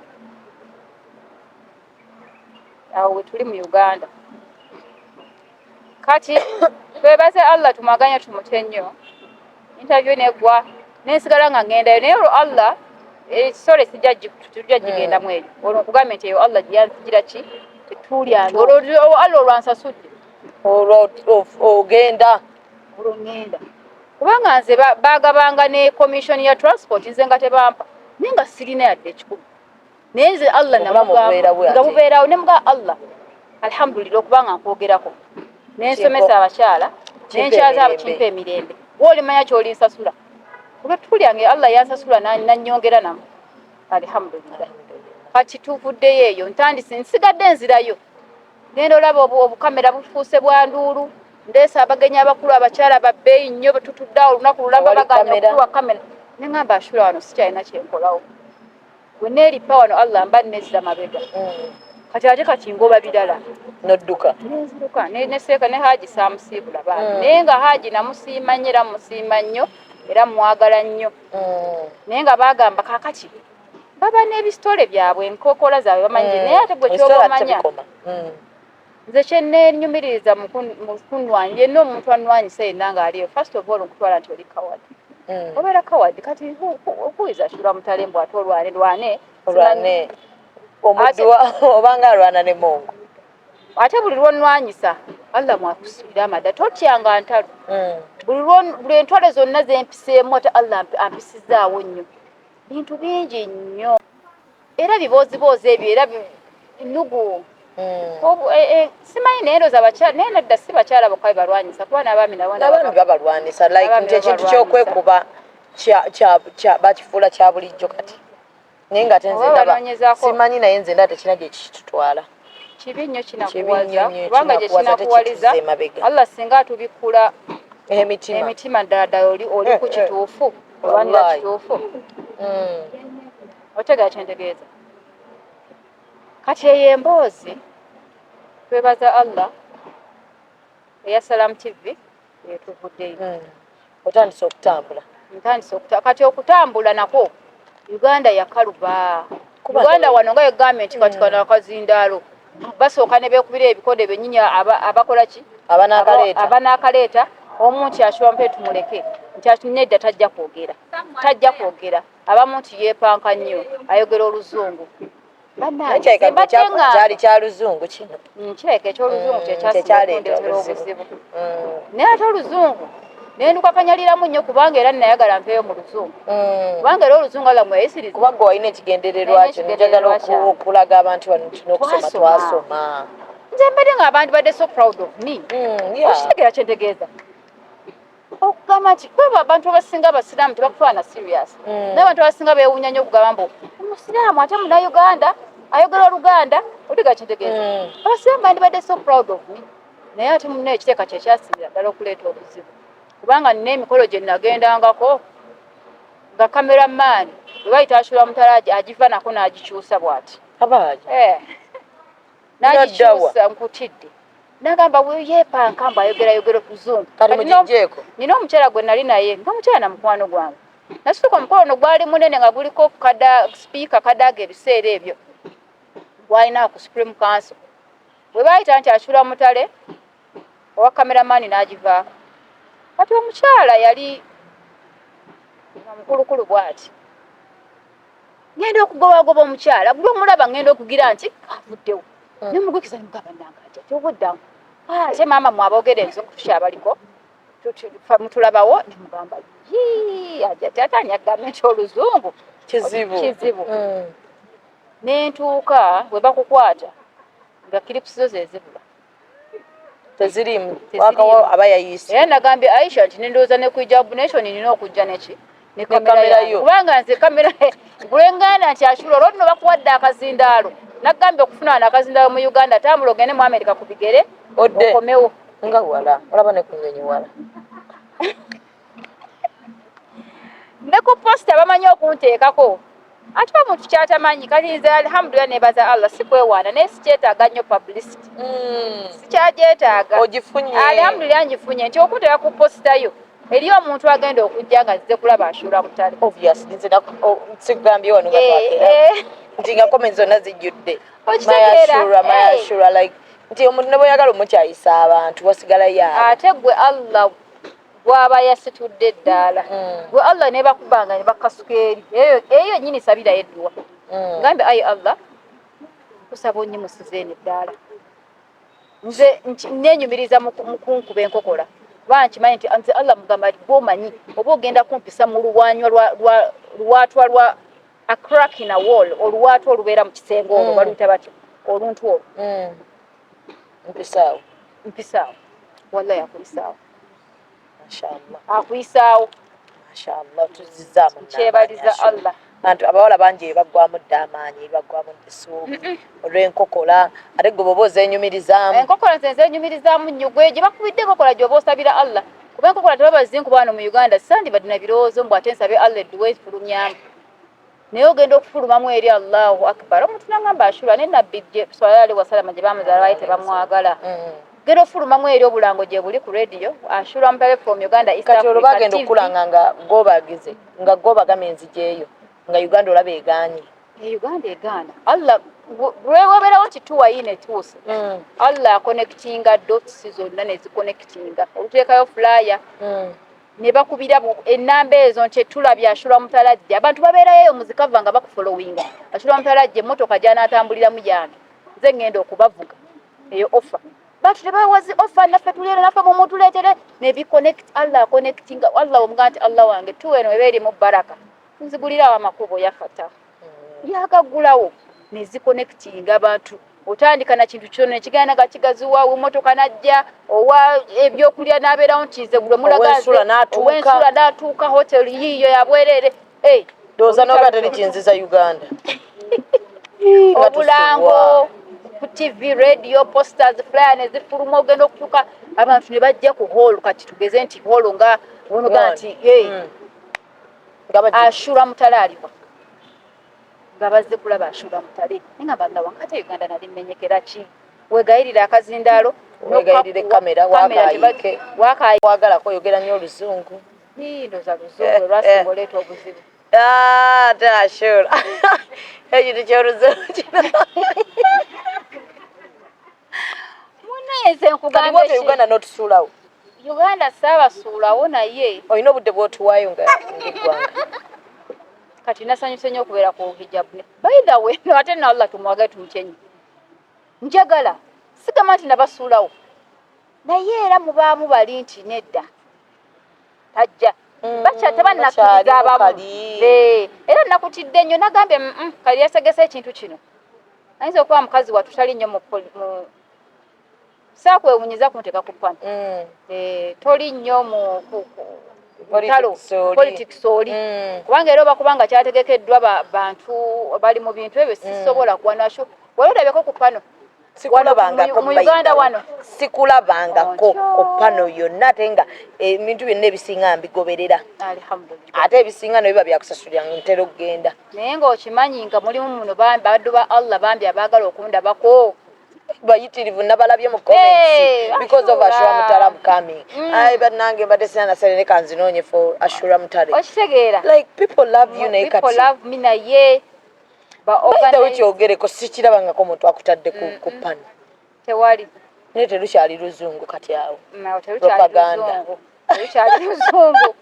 awo we tuli mu Uganda kati twebaze Allah tumwaganya tumutye nnyo interview neggwa nensigala nga ngendayo naye olwo Allah sole tujja gigendamu eyo olwo nkugambye nti eyo Allah giyansigira ki tetuulyange olwo Allah olwansasudde ogenda olwo ngenda kubanga nze baagabanga ne commission ya transport nze nga tebampa naye nga sirina yadde ekikulu naye nze Allah namugamba nga bubeerawo ne muga Allah alhamdulillah okubanga nkwogerako nensomesa abakyala nenkyaza abakimpa emirembe wolimanya kyolinsasula olwettuku lyange allah yansasula nannyongera namu alhamdulillah kati tuvuddeyo eyo ntandise nsigadde enzirayo genda olaba obukamera bufuuse bwa nduulu ndeesa abagenyi abakulu abakyala babbeeyi nnyo betutudde awo olunaku lulamba baganya okuwa kamera neŋŋamba ashula wano sikyalina kyenkolawo bwe neeripa wano allah mba nezza mabega kati ate kati ngoba birala nodduka nenziruka neseeka ne haaji saamusiibula baami naye nga haaji namusiima nnyo era musiima nnyo era mwagala nnyo naye nga baagamba kaakati baba n'ebisitole byabwe enkookola zaabwe bamanyi naye ate gwe kyoba omanya nze kyennenyumiririza mu kunwanya yenna omuntu anwanyisa yenna ng'aliyo first of all nkutwala nti oli kawadi obeera kawadi kati okuyiza ashula mutalembu ate olwane omuddu obanga alwana ne Mungu ate buli lwonnwanyisa allah mwakusibira amadda totyanga ntalo buli entwale zonna zempiseemu ate allah ampisizaawo nnyo bintu bingi nnyo era biboozibozi ebyo era nugu simanyi naye ndowooza abakyala naye nedda si bakyala bokka bebalwanyisa kuba n'abaami n'abaami babalwanyisa like nti ekintu kyokwekuba bakifuula kya bulijjo kati naye nga te nze ndaba simanyi naye nze ndaba tekina gye kikitutwala kibi nnyo kinakuwaza kubanga gye kinakuwaliza allah singa atubikula emitima ddala oli ku kituufu olwanira kituufu otegera kyentegeeza kati eyo emboozi twebaza allah eya Salam TV etuvuddeyo otandise okutambula kati okutambula nako Uganda yakaluba Uganda wano nga gavumenti kati kana kazindaalo basooka ne beekubira ebikode benyinya abakola ki abanakaleeta omuntu ashwa mpe tumuleke nti atunedda tajja kwogera abamu nti yeepanka nnyo ayogera oluzungu kyali kya luzungu kino kireke ekyoluzungu kyekyasigakundeetera obuzibu naye ate oluzungu nenduka kanyaliramu nnyo kubanga era nayagala mpeeyo mu luzungu kubanga era oluzungu alla mweyisiriza kubanga walina ekigendererwa kyo njagala okulaga abantu wano tulina okusoma twasoma nze mbadde nga abantu badde so proud of me okitegera kyentegeeza okugamba nti kweba abantu abasinga abasiraamu tebakufaana serious n'abantu abasinga beewuunya nnyo okugamba mbu omusiraamu ate munauganda ayogera oluganda otegera kyentegeeza abasiraamu bandibadde so proud of me naye ate munne ekiteeka kyekyasingira ddala okuleeta obuzibu kubanga nina emikolo gye nagendangako nga kameramaani bwe bayita ashula mutala agiva nako n'agikyusa bw'ati n'agikyusa nkutidde nagamba yeepanka mbu ayogera oluzungu nina omukyala gwe nali naye nga omukyala na mukwano gwange nasituka omukolo ono gwali munene nga guliko sipiika kadaaga ebiseera ebyo gwalina ku Supreme Council bwe bayita nti ashula mutale owa kameramaani n'agivaako kati omukyala yali mukulukulu bw'ati ngenda okugobagoba omukyala buli omulaba ngenda okugira nti avuddewo nemugukiza nemugamba nangaja tyobuddamu ate maama mwaboogera enzungu tukyabaliko mutulabawo nemugamba ajatataani agambe nti oluzungu kizibu nentuuka bwe bakukwata nga kiripusizo zezibula tezirimu wakawo aba yayise era nagambye Aisha nti nendowooza ne kuijabu nation nina okujja neki ne kamera yo kubanga nze kamera bulenganda nti ashula olwo nno bakuwadde akazindaalo nagambye okufuna akazindaalo mu Uganda tambula ogende mu America ku bigere okomewo nga wala olaba ne kunyonyi wala ne ku posta bamanyi okunteekako ate omuntu kyatamanyi kati nze alhamdulillah nebaza allah sikwewaana naye sikyetaaga nnyo publicity sikyagyetaaga ogifunye alhamdulillah ngifunye nti okunteeka ku positayo eri omuntu agenda okujja nga nzize kulaba ashula mutale obviously nze sikugambye wano nga twakera nti nga comments zonna zijjudde mayashura like nti omuntu ne bweyagala omukyayisa abantu wasigala yaabo ate gwe allah bw'aba yasitudde ddala gwe allah ne bakubanga ne bakasuka eri eyo nnyini sabira yedduwa ngambe ayi allah kusaba onnyimusizeeni ddala nze nenyumiriza mu kunkuba enkokola kuba nkimanyi nti nze allah mugamba gwomanyi oba ogenda kumpisa mu luwanywa luwaatwa lwa a crack in a wall oluwaatwa olubeera mu kisenge olwo baluyita batyo oluntu olwo mpisaawo wallahi akuyisaawo mashallah akuyisaawo mashallah tuzizaamu kyebaliza Allah bantu abawala bangi bagwamu dda amaanyi bagwamu essuubi olw'enkokola ate gwe bwoba ozeenyumirizaamu enkokola zenyumirizaamu nnyo gwe gye bakubidde enkokola gy'oba osabira Allah kuba enkokola tebabazinku bano mu Uganda sandibadde na birowoozo mbw ate nsabe Allah edduwa efulumyamu naye ogenda okufulumamu eri Allahu akbar omuntu nagamba ashura ne nabbi sallallahu alaihi wasallam gye bamuzaala baali tebamwagala genda ofulumamu eri obulango gye buli ku radio ashura mpale from Uganda East kati olwo Africa bagenda okulanga nga gobagize nga gobagama enzigi eyo nga Uganda olaba egaanye Uganda egaana Allah bwewabeerawo nti tuwayina etuuse Allah akonekutinga dotisi zonna nezikonekitinga oluteekayo fulaya ne bakubira ennamba ezo nti tulabye ashura mutalajja abantu babeerayo muzikava nga bakufolowinga ashura mutalajja emmotoka gy'anaatambuliramu yange nze ngenda okubavuga eyo ofa batu tebawazi ofa naffe tuliero naffe mumutuleetere nebikonekiti Allah akonekutinga Allah omuga nti Allah wange tuweno eba eri mu baraka nzigulirawo amakubo yafata yagaggulawo nezikonekitinga abantu otandika na kintu kyonna ekigenda nga kigaziwaawo emmotoka najja owa ebyokulya n'abeerawo ntize gulwe mulagaze ow'ensula n'atuuka hoteli yiiyo yabwerere ndowooza noga teri kinziza Uganda obulango ku TV radio posters flyer nezifuluma ogenda okutuuka abantu ne bajja ku hall kati tugeze nti hall nga onoga nti ashura mutale aliwa nga bazze kulaba ashura mutale nga banda wankate Uganda nali mmenyekera ki wegayirira akazindaalo wegayirire kamera wagala koyogera nnyo oluzungu ndoza luzungu lwasingoleeta obuzibu ashura ekintu ky'oluzungu kino muneze nkugamba Uganda n'otusuulawo Uganda saabasuulawo naye olina obudde bw'otuwaayo nga ng'eggwanga kati nasanyuse nnyo okubeera ku hijabu by the way ate na Allah tumwagale tumukyenyi njagala sigamba nti nabasuulawo naye era mubaamu bali nti nedda tajja tebannakkiriza abamu era nakutidde nnyo nagambye kali yasegese ekintu kino ayinza okuba mukazi wattu tali nnyo mu saakwewunyiza kunteeka ku pano toli nnyo mu politics oli kubanga era oba kubanga kyategekeddwa bantu bali mu bintu ebyo sisobola kuwanasho wali olabyeko ku pano mu Uganda wano sikulabangako ku pano yonna ate nga ebintu byonna ebisinga mbigoberera ate ebisinga nebiba byakusasulira ntera okugenda naye ng'okimanyi nga mulimu muno baddu ba Allah bambi abaagala okundabako bayitirivu nabalabye mu comments because of Ashura Mutala coming but nange mbadde sina nasale kanzinonye for Ashura Mutala okitegeera like people love you naye kati people love me naye organize ogereko sikirabangako omuntu akutadde ku pano tewali naye terukyali luzungu kati awo propaganda terukyali luzungu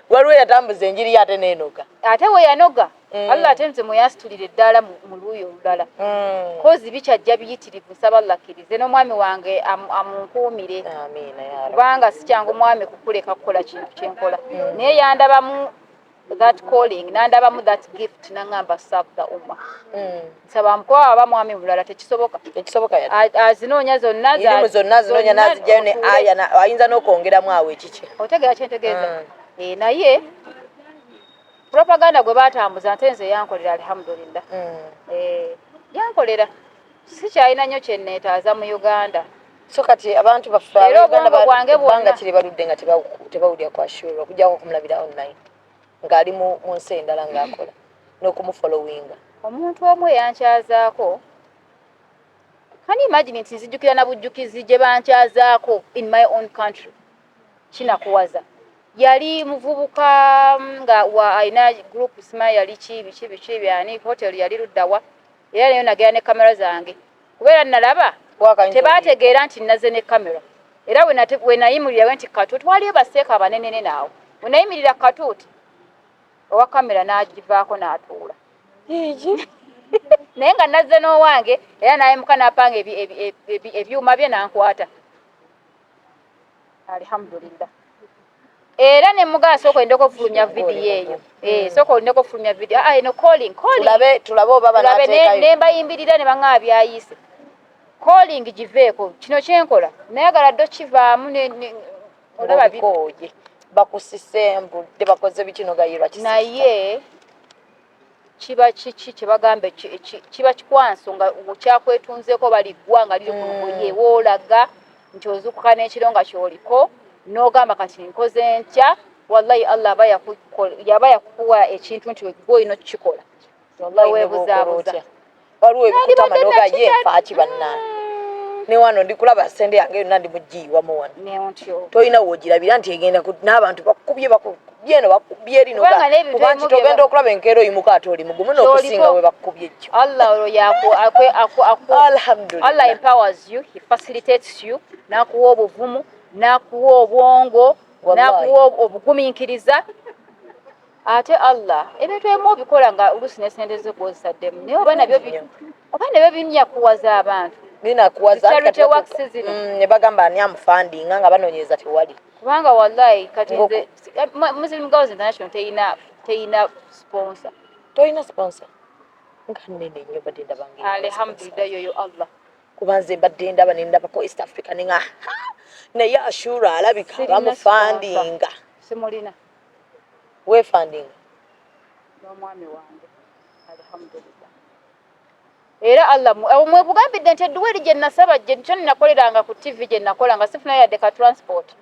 waliwo yatambuza enjiri yate neenoga ate we yanoga Allah ate nze muyasitulire eddala mu luuyi olulala kozi bikyajja biyitirivu nsaba Allah akkirize n'omwami wange amunkuumire kubanga si kyangu omwami kukuleka kukola kintu kyenkola naye yandabamu that calling nandabamu that gift nangamba serve the umma nsaba amukowa aba mwami mulala tekisoboka azinoonya zonna zinoonya nazijjayo ne aya ayinza n'okwongeramu awo ekiki otegeera kyentegeeza naye propaganda gwe batambuza nte nze yankolera alhamdulillah yankolera sikyalina nnyo kyenneetaaza mu Uganda so kati abantu baffe abanga kiri baludde nga tebawulira ku Ashura okujjako okumulabira online ng'ali mu nsi endala ng'akola n'okumufollowinga omuntu omu yankyazaako kani imagine nti nzijjukira na bujjukizi gye bankyazaako in my own country kinakuwaza yali muvubuka nga alina group sima yali kibi byani hotel yali luddawa era nayo nagera ne kamera zange kubeera nalaba tebategeera nti naze ne kamera era we nayimirira nti katuuti waliyo baseeka abanenene naawe we nayimirira katuuti owa kamera n'agivaako n'atuula naye nga nazze n'owange era nayemuka n'apanga ebyuma bye n'ankwata alhamdulillah era ne mugaa soko ndeko ofulumya video eyo soko ndeko ofulumya video eno calling tulabe oba banateekayo ne mbayimbirira ne bang'abyayise calling giveeko kino kyenkola nayagala ddo kivaamu olaba bikoye bakusise mbudde bakoze bikino gayirwa kisi naye kiba kiki kyebagambe kiba kikwanso nga kyakwetunzeeko bali ggwanga liri ku lugoye woolaga nti ozuukuka n'ekiro nga kyoliko n'ogamba kati nkoze ntya wallahi allah yaba yakuwa ekintu nti gwe olina okukikola weebuzaabuza waliwo ebikutama n'ogaye nfaaki bannange ne wano ndikulaba sente yange yonna ndimugiyiwamu wano neontyo tolina woogirabira nti egenda n'abantu bakubye eno bakubye erino kuba nti togenda okulaba enkeera oyimuka ate oli mugumu n'okusinga we bakubye ekyo allah allah empowers you, he facilitates you, n'akuwa obuvumu n'akuwa obwongo n'akuwa obugumiikiriza ate allah ebintu ebimu obikola nga oluusi n'esente zo gwozisaddemu naye oba nabyo binyakuwaza abantu binakuwaza ne bagamba ani amufandinga nga banoonyereza tewali kubanga wallahi kati nze Muslim Girls International teyina sponsor toyina sponsor nga nnene nnyo badde ndabange alhamdulillah yoyo allah kuba nze mbadde ndaba nendabako East Africa nenga naye Ashura alabika bamufandinga simulina wefandinga n'omwami wange alhamdulillah era allah mwekugambidde nti edduweeri gye nasaba kyo nnakoleranga ku tv gye nakolanga sifunayo yadde ka transport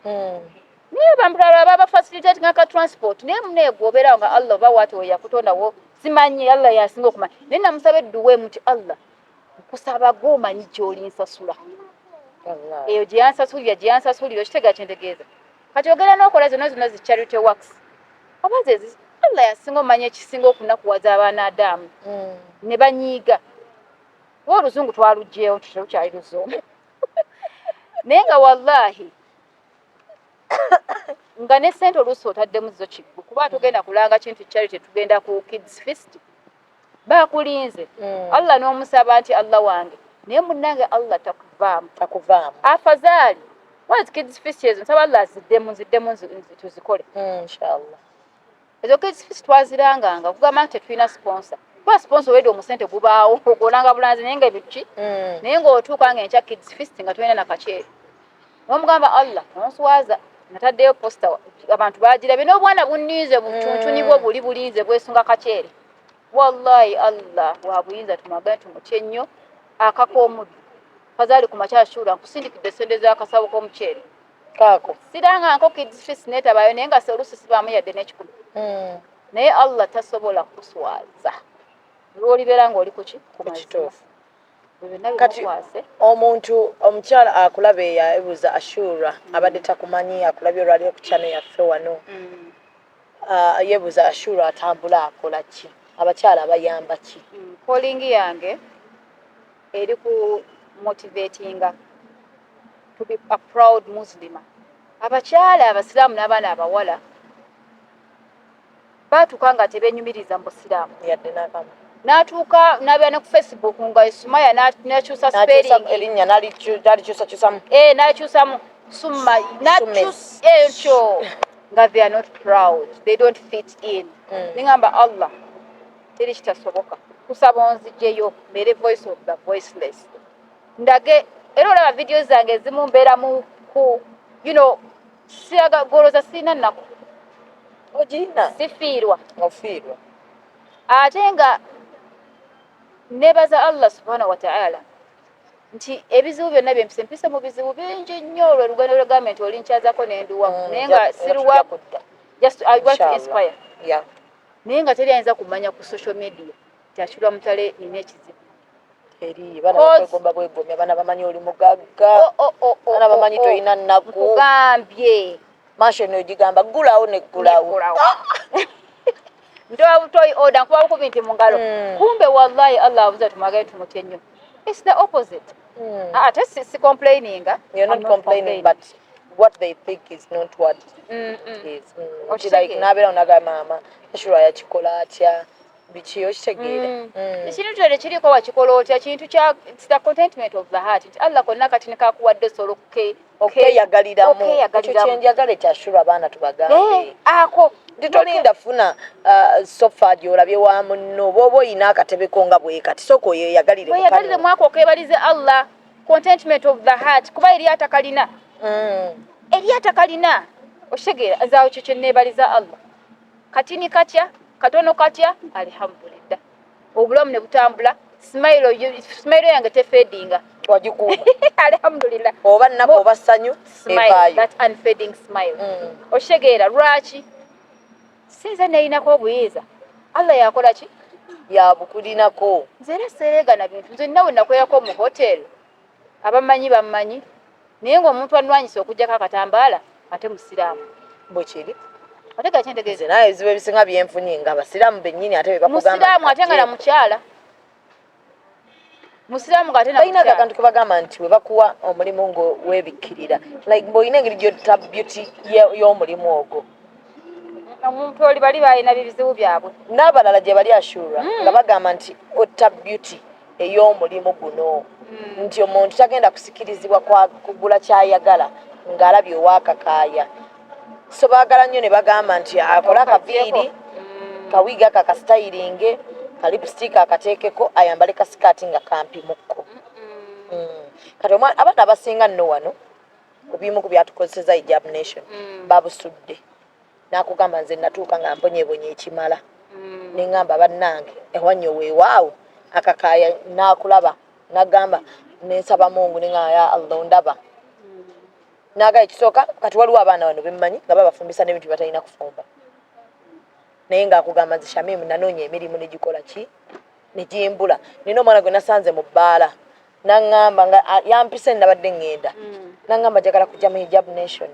naye abantu balala baba facilitate nga ka transport naye muneegwo obeerawo nga allah oba waati we yakutondawo simanyi allah yasinga okumanya naye namusaba edduweemu nti allah nkusaba gw'omanyi gy'olinsasula eyo gye yansasulira okitega kyentegeeza kati ogenda n'okola zonna zi charity works oba zezi allah yasinga omanya ekisinga okunakuwaza abaana Adamu ne banyiiga oluzungu twalugyewo tukyali luzungu naye nga wallahi nga ne ssente oluusi otaddemu zo kiggu kuba tugenda kulanga kintu charity tugenda ku kids fest bakulinze allah n'omusaba nti allah wange naye munnange allah takuvaamu afazaali wazi kids fest ezo nsaba allah ziddemu tuzikole inshallah ezo kids fest twaziranganga okugamba nti tetulina sponsor kuba sponsor wedde omusente gubaawo ogolanga bulanzi naye nga ebiki naye ng'otuuka nga enkya kids fest nga tulina nakaceeri n'omugamba allah nonswaza nataddeyo posta abantu bagirabye n'obwana bunniize bucuncuni bwo buli bulinze bwesunga kaceeri wallahi allah wabuyinza tumagane tumutye nnyo akakoomuddu kazaali ku makya Ashura nkusindikidde sente z'akasabo k'omuceeri kaako siranga nko kids fest neetabayo naye nga oluusi sibaamu yadde n'ekikumi naye allah tasobola kuswaza lw'olibeera ng'oli kuki ku mazima kati omuntu omukyala akulaba eyabuuza Ashura abadde takumanyi akulabye olwaliro ku channel yaffe wano yebuuza Ashura atambula akola ki abakyala abayamba ki calling yange eri ku motivatinga to be a proud Muslima abakyala abasiraamu n'abaana abawala baatuuka nga tebenyumiriza mu busiraamu yadde n'akamu n'atuuka n'abeera ku Facebook nga Sumaya n'akyusa spelling erinnya n'alikyusakyusamu n'akyusamu Summa n'akyusa ekyo nga they are not proud, they don't fit in. Ningamba Allah teri kitasoboka kusaba onzijeyo mere voice of the voiceless ndage era olaba video zange zimu mbeera mu ku siyaga goloza sina nako ogina sifiirwa ofiirwa ate nga nebaza Allah subhanahu wa ta'ala nti ebizibu byonna byempisa mu bizibu bingi nnyo olw'olugendo lwa gavumenti olinkyazaako n'enduwa naye nga siruwa just I want to inspire naye nga teri ayinza kumanya ku social media nti Ashura Mutale nina ekizibu eri bana bakwegomba bwegomya abana bamanyi oli mugagga bana bamanyi toyina nnaku kugambye masho neogigamba ggulawo neggulawo ndowa butoyi oda nkuba bukubi nti mu ngalo kumbe wallahi Allah abuza tumagaye tumutye nnyo. It's the opposite. Si complaining. You're not complaining, but what they think is not what is. Like nabera onaga mama Ashura yakikola atya bichi okitegeera. Ekintu kyone kiriko wakikola otya kintu kya it's the contentment of the heart. Allah konna kati ne kakuwadde solo yagaliramu ekyo kyenjagala ekya Ashura abaana tubagambe. Ako nditolinda funa sofa gyolabye wa munno bwoba oyina akatebe ko nga bwe kati soko yeyagalire mwako okebalize Allah contentment of the heart kuba eryata kalina eryata kalina oshegeera nzaawo kyo kyenneebaliza Allah katini katya katono katya alhamdulillah obulamu ne butambula smile yange tefedinga wagikuuma alhamdulillah oba nnaku oba ssanyu evaayo that unfading smile oshegeera lwaki sinze neyinako obuyinza Allah yakola ki yabukulinako nze era seregana bintu nze nawe nakweyako mu hotel abamanyi bammanyi naye ng'omuntu anwanyisa okugjako akatambaala ate musiraamu bwe kiri ate gakyentegeeza naye ebizibu ebisinga byenfunye nga abasiraamu bennyini ate bebakugamba musiraamu ate nga na mukyala musiraamu nga ate na balina mukyala akantu kebagamba nti we bakuwa omulimu ng'oweebikkirira like bw'olina engeri gy'otta beauty y'omulimu ogwo omuntu oli bali balina bizibu byabwe n'abalala gye bali ashura nga bagamba nti otta beauty ey'omulimu guno nti omuntu tagenda kusikirizibwa kugula kyayagala ng'alabye owakakaaya so baagala nnyo ne bagamba nti akole akaviiri kawiga kakasitayiringe kalipustika akateekeko ayambale kasikaati nga kampimukko kati abaana abasinga nno wano ku bimu ku byatukozeseza hijab nation babusudde nakugamba nze natuuka nga mbonyebonye ekimala neŋŋamba bannange ewannyo weewaawo akakaaya nakulaba nagamba nensaba Mungu neŋŋamba ya Allah ndaba naga ekisooka kati waliwo abaana bano bemmanyi nga babafumbisa n'ebintu batalina kufumba naye ngaakugamba nze Shamimu nanoonya emirimu negikola ki negimbula nina omwana gwe nasanze mu bbaala naŋŋamba nga yampise nabadde ŋŋenda naŋŋamba njagala kujja mu hijab nation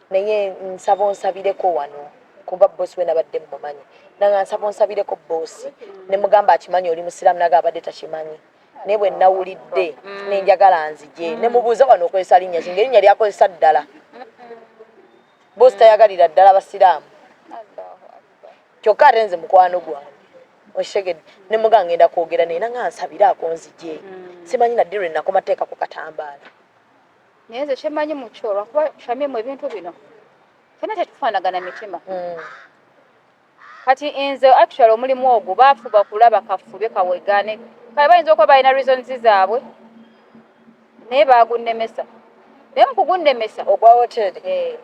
naye nsaba onsabireko wano kuba boosi we nabadde mmumanyi naga nsaba onsabireko boosi ne mugamba akimanyi oli musiraamu naga abadde takimanyi naye bwe nawulidde nenjagala nzije ne mubuuza wano okozesa linnya ki ng'erinnya lyakozesa ddala boosi tayagalira ddala basiraamu kyokka ate nze mukwano gwange oshegedde ne muganga ngenda kwogera naye nanga nsabiraako nzije simanyi nadde lwe nakoma teeka ku katambaala naye nze kyemanyi mu kyo lwakuba Shamimu ebintu bino fena tetufaanagana mitima kati nze actually omulimu ogwo baafuba kulaba kafube kawegane kale bayinza okuba balina reasons zaabwe naye baagunnemesa naye mukugunnemesa ogwa hoteri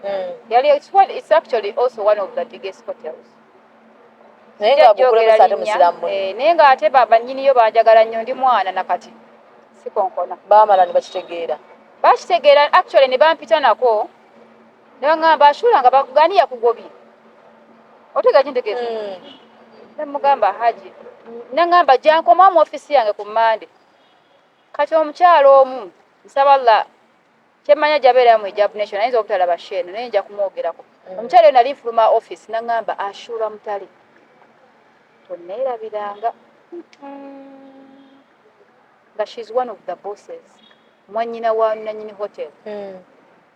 yali it's actually also one of the biggest hotels naye ngaagukulemesa ate musiraamu naye ng'ate bannyiniyo banjagala nnyo ndi mwana nakati sikonkona baamala ne bakitegeera bakitegeera actually ne bampita nako ne baŋŋamba ashula nga bagani yakugobye otega kintegeeza ne mugamba haji ne ŋŋamba jankoma mu ofisi yange ku Mande kati omukyalo omu nsaba Allah kyemmanya jabeera mu hijab nation ayinza obutalaba shene naye nja kumwogerako omukyalo nali nfuluma office ne ŋŋamba ashura mutale tonneerabiranga nga she's one of the bosses mwanyina wa nanyini hotel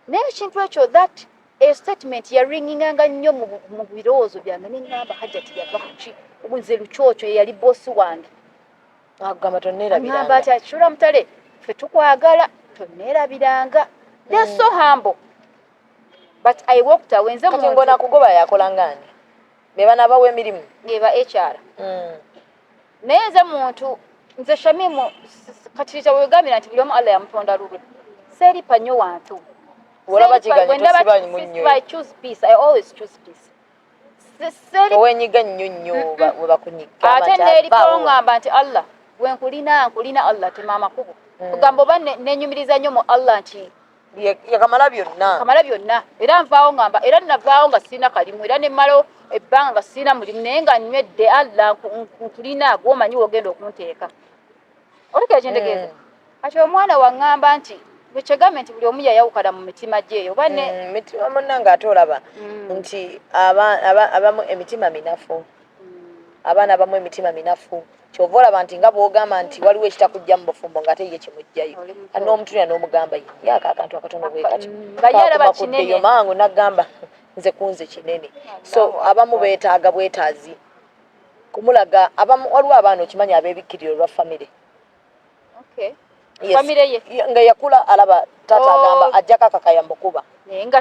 naye ekintu ekyo that a statement yaringinganga nnyo mu birowoozo byange neŋŋamba hajjati yava kuki nze lukyokyo yali bosi wange agamba tonneerabiranga ŋŋamba ati ashura mutale ffe tukwagala tonneerabiranga they're so humble but I walked away nze kati ngona kugoba yakola ngani beba nabawa emirimu ngeba HR naye nze muntu nze Shamimu kati kyawegambira nti buli omu Allah yamutonda lulwe seripa nnyo wantu olaba kiganye tosibanyi mu nnyo I choose peace I always choose peace towenyiga nnyo nnyo we bakunyiga ate neeripawo ŋŋamba nti Allah nkulina Allah tema amakubo kugamba oba nenyumiriza nnyo mu Allah nti yakamala byonna era nvaawo ŋŋamba era navaawo nga sirina kalimu era nemmalawo ebbanga nga sirina mulimu naye nga nywedde Allah nkulina gwomanyi wogenda okunteeka olekera kyentegeeza kati omwana waŋŋamba nti bwekyegambye nti buli omu yayawukana mu mitima gyeyo mitima munnanga ate olaba nti abamu emitima minafu abaana abamu emitima minafu kyova olaba nti nga bwogamba nti waliwo ekitakujja mu bufumbo nga ate ye kimujjayo kati n'omutunya n'omugamba yaako akantu akatono bwe kati kakumakuddeyo mangu nagamba nze kunze kinene so abamu beetaaga bwetaazi kumulaga waliwo abaana okimanyi abeebikkiriro lwa famire nga yakula alaba taata agamba ajjako akakayambo kuba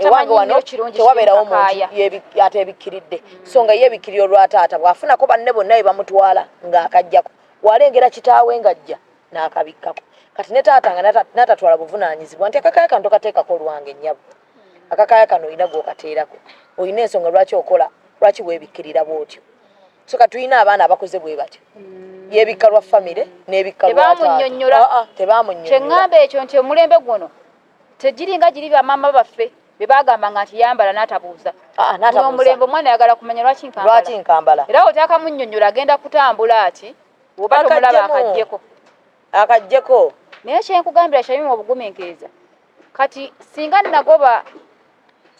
ewange wano tewabeerawo muntu ateebikkiridde so nga yeebikkirira olwa taata bw'afunako banne bonna be bamutwala ng'akajjako walengera kitaawe ng'ajja n'akabikkako kati ne taata nga natatwala buvunaanyizibwa nti akakaaya kano tokateekako olwange nnyabo akakaaya kano olina gw'okateerako olina ensonga lwaki weebikkirira bw'otyo so katulina abaana abakoze bwe batyo yeebikka lwa famire n'ebikka tebamunnyonnyola kyeŋŋamba ekyo nti omulembe guno tegiringa giri bamaama baffe be bagambanga nti yambala n'atabuuza omulembe omwana ayagala kumanya lwaki nkambala era otakamunnyonnyola agenda kutambula ati oba tomulaba akaggyeko naye kyenkugambira kyalimu obugumiikiriza kati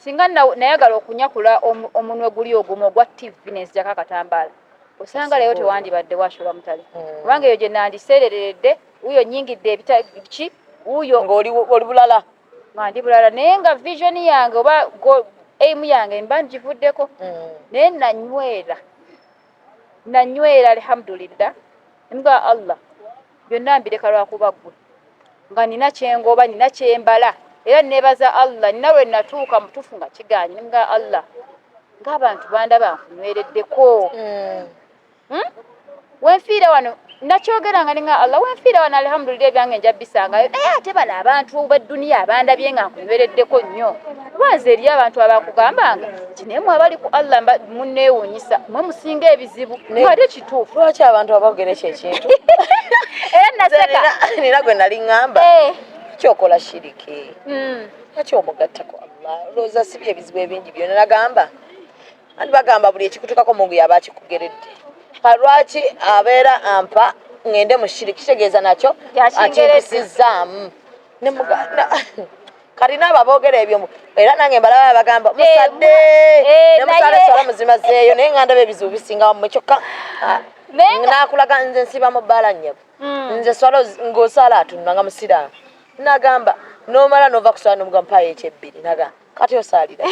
singa nayagala okunyakula omunwe guli ogumu ogwa TV nenzijako akatambaala osanga leero tewandibadde washola mutale kubanga eyo gye nandiseereredde wuyo nyingidde ebitaki wuyo ng'oli bulala nga ndi bulala naye nga vision yange oba aimu yange mba ngivuddeko naye nanywera alhamdulillah nga Allah byonna mbireka lwakuba ggwe nga nina kyengoba nina kyembala era nebaza Allah nina lwe natuuka mutufu nga kiganye nga Allah ng'abantu bandaba nkunywereddeko wenfiira wano nakyogeranga ninga Allah wenfiira wano alhamdulillah ebyange nja bisangayo naye ate bano abantu b'edduniya abandabye nga nkunywereddeko nnyo lwanze eri abantu abakugambanga nti naye mwe abali ku Allah munneewuunyisa mwe musinga ebizibu ate kituufu lwaki abantu abogera ekyo ekintu era naseka nina gwe nali ŋŋamba kyokola shiriki lwaki omugatta ku Allah olowooza si byebizibu ebingi byonna nagamba andi bagamba buli ekikutukako mungu yaba akikugeredde lwaki abeera ampa ngende mu shiriki kitegeeza nakyo akinkisizaamu kati naabo aboogera ebyo era nange mbalaba bagamba musadde ne musala eswala muzimazeeyo naye nga ndaba ebizibu bisingawo mmwe kyokka nakulaga nze nsiba mu bbaala nnyabu nze swala ng'osala atunula nga musiraamu nagamba n'omala n'ova kuswala n'omuga mpaayo ekyebbiri nagamba kati osaalira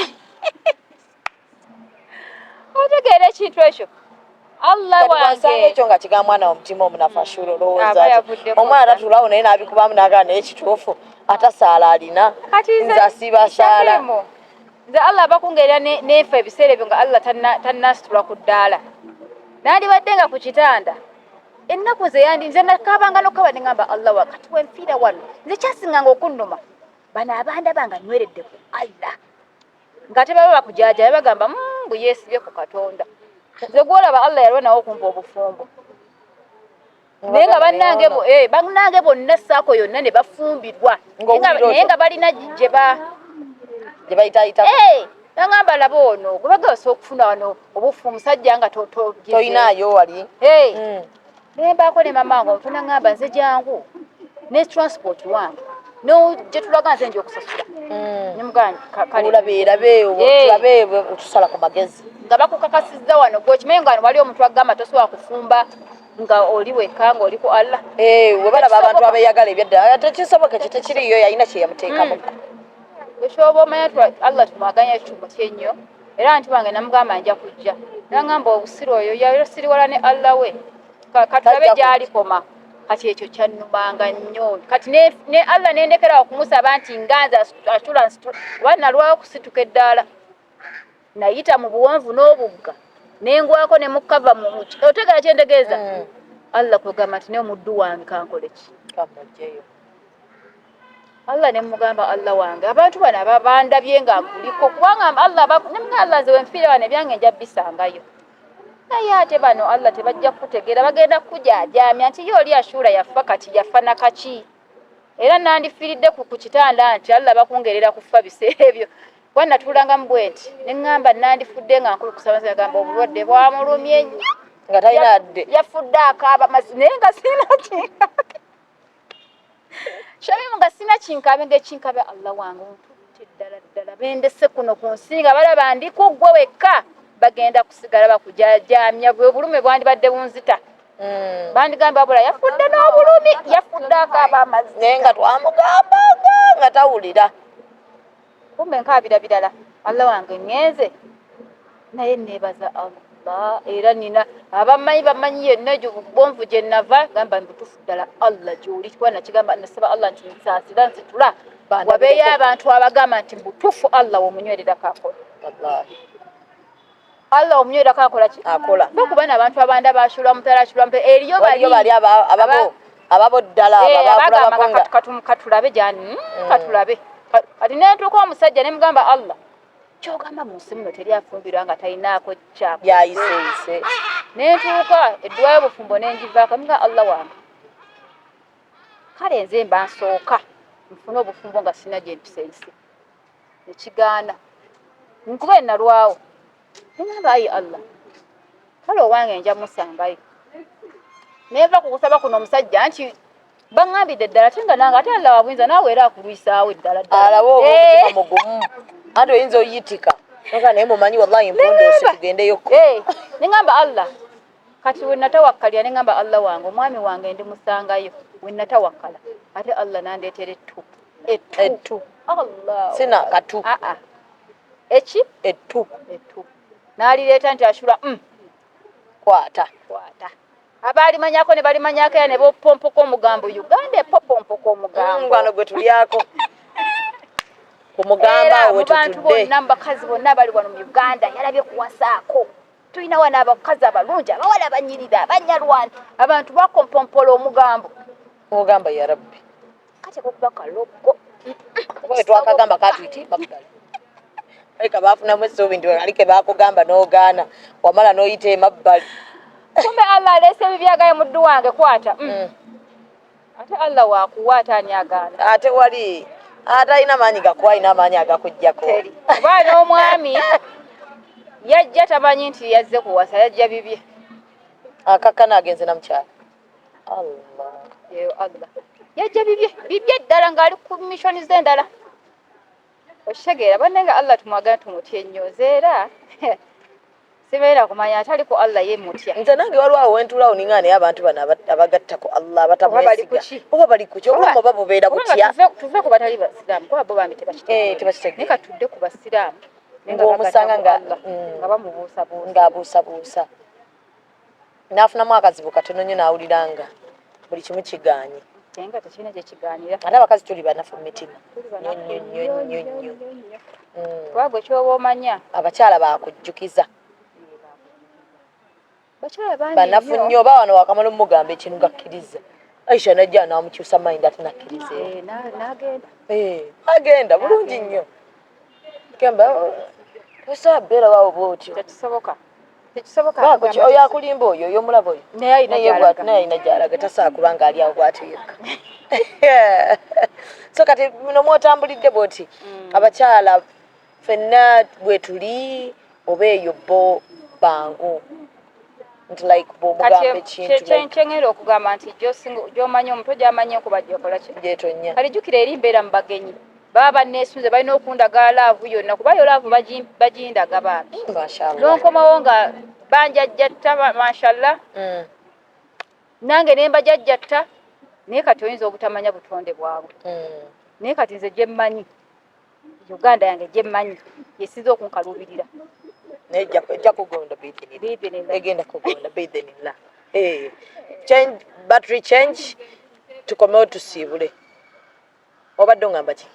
otegeera ekintu ekyo Allah wange ekyo nga kiga mwana omutima omunafu ashura olowooza omwana tatulawo naye n'abikubamu nagamba naye kituufu atasaala alina nze asiba saala nze Allah abakungerera neefa ebiseera ebyo nga Allah tannasitula ku ddaala nandibadde nga ku kitanda ennaku nze nze nakabanga nokaba nengamba Allah wakati wenfiira wano nze kyasinganga okunnuma bano abandaba nga nyweredde ku Allah nga tebaba bakujaja bagamba mbu yeesibye ku Katonda nze gwolaba Allah yalwa nawo okumpa obufumbo naye nga bannange bonna ssaako yonna ne bafumbirwa naye nga balina gye bayitayita nangamba laba ono gwe bagasa okufuna wano obufu omusajja nga toyinaayo wali naye mbaako ne mamange omutu nangamba nze jangu ne transport wange gye tulaga nze nja okusasula tulabe tusala ku magezi nga bakukakasizza wano gwekimanyi nga wali omuntu agamba tosobola kufumba nga oli wekka nga oli ku Allah we balaba abantu abeeyagala ebyaddala tekisoboka kye tekiriyo yalina kye yamuteekamu ekyoba omanya Allah tumwaganya ekyuma kyennyo era nti wange namugamba nja kujja nangamba obusiri oyo yasiriwala ne Allah we katulabe gy'alikoma kati ekyo kyannumanga nnyo kati ne Allah nendekera okumusaba nti nganza asitula nsitula kuba nalwawo okusituka eddaala nayita mu buwanvu n'obugga nengwako ne mukava mu otegera kyentegeeza Allah kwegamba nti ne omuddu wange kankole ki kamugjeyo Allah ne mugamba Allah wange abantu bano abandabye nga kuliko kubanga Allah nze wenfiire wano ebyange nja bisangayo naye ate bano Allah tebajja kutegeera bagenda kujajaamya nti ye oli ashura yafa kati yafa nakaki era nandifiiridde ku kitanda nti Allah bakungerera kufa biseera ebyo bwana tulanga mbwenti neŋŋamba nandifudde nga nkulukusa gamba obulwadde bwamulumye nnyo nga talina adde yafudde akaaba mazzi naye nga sina kinkabe shamimu nga sina kinkabe ng'ekinkabe Allah wange ontutte ddala bendese kuno ku nsi nga balaba ndikuggwe wekka bagenda kusigala bakujajaamya bwe obulume bwandibadde bunzita bandigamba bula yafudde n'obulumi yafudde akaaba amazzi naye nga twamugambanga nga tawulira kumbe nkaabira birala Allah wange ngenze naye neebaza Allah era nina abamanyi bamanyi yenna bonvu gye nava gamba mbutufu ddala Allah gy'oli kuba nakigamba nasaba Allah nti nsaasira nzitula wabeeyo abantu abagamba nti mbutufu Allah womunywerera kakola Allah omunywerera kakola ki akola kuba n'abantu abanda bashula mutala ashula mutala eriyo bali ababo ababo ddala abagamba katulabe jani katulabe kati nentuuka omusajja ne mugamba Allah kyogamba mu nsi muno teri afumbirwa nga talinaako kyako yayiseeyise nentuuka edduwa y'obufumbo nengivaako muga Allah wange kale nze mba nsooka nfune obufumbo nga sina gye mpiseeyise nekigaana nkuba enalwawo nengamba ayi Allah kale owange nja musangayo neva kukusaba kuno omusajja nti baŋŋambidde ddala tenga nange ate Allah wabuyinza naawe era akulwisaawo eddala alawo omutima mugumu ate oyinza oyitika noka naye mumanyi wallahi mpondoosi tugendeyoko neŋŋamba Allah kati wenatawakkalira neŋŋamba Allah wange omwami wange ndi musangayo wenatawakkala ate Allah nandeetera ettu Allah sina katu eki ettu n'alireeta nti ashura kwata abalimanyako ne balimanyako ya ne bopompoko omugambo Uganda epopompoko omugambo bano gwe tulyako kumugamba we tutudde bonna bakazi bonna bali wano mu Uganda yalabye kuwasaako tulina wana abakazi abalungi abawala abanyirira abanyalwana abantu bakompompola omugambo ya Rabbi kati kuba kaloko we twakagamba katwiti bakugali alika bafunamu essuubi ndi alike bakugamba n'ogaana wamala n'oyita emabbali kumbe Allah alese ebibyagaye muddu wange kwata ate Allah waakuwaata ani agaana ate wali atalina maanyi gakuwa alina amaanyi agakuggyako kuba n'omwami yajja tamanyi nti yazze kuwasa yajja bibye akakkana agenze namukyala Allah yajja bibye ddala ng'ali ku mishoni z'endala okitegeera bannenga Allah tumwagala tumutye nnyo zeera sibeera kumanya atali ku Allah ye mutya nze nange waliwo wentulawo ninga naye abantu bano abagattako Allah abatamwesiga oba bali kuki obulamu oba bubeera butya tuve ku batali basiraamu kuba bo bambi tebakitegeera naye katudde ku basiraamu ng'omusanga nga bamubuusabuusa ng'abuusabuusa n'afunamu akazibu katono nnyo n'awuliranga buli kimu kigaanye nga tekirina gye kigaanira ate abakazi tuli banafu mu mitima nnyo kuba gwe kyoba omanya abakyala bakujjukiza banafu nnyo oba wano wakamala omugamba ekintu gakkiriza Aisha najja n'amukyusa mayindi ate nakkiriza agenda bulungi nnyo gamba tosabeera waawo bwotyo tekisoboka oyo akulimba oyo omulaba oyo naye alina gy'alaga tasobola kubanga ali awo bw'ati yekka so kati muno mwotambulidde bwoti abakyala ffenna bwe tuli oba eyo bo bangu nti like bw'omugamba ekintu kyeŋŋera okugamba nti gy'omanyi omuntu gy'amanyi okuba gyokola ki gyetonya kale jjukira eri mbeera mu bagenyi baba banneesunze balina okundaga laavu yonna kuba yo laavu bagindaga bambi n'onkomawo nga banjajjatta mashallah nange ne mbajajjatta naye kati oyinza obutamanya butonde bwabwe naye kati nze gye mmanyi Uganda yange gye mmanyi yesinza okunkaluubirira ejja kugonda egenda kugonda biidhinillah change battery change tukomewo tusiibule obadde ongamba ki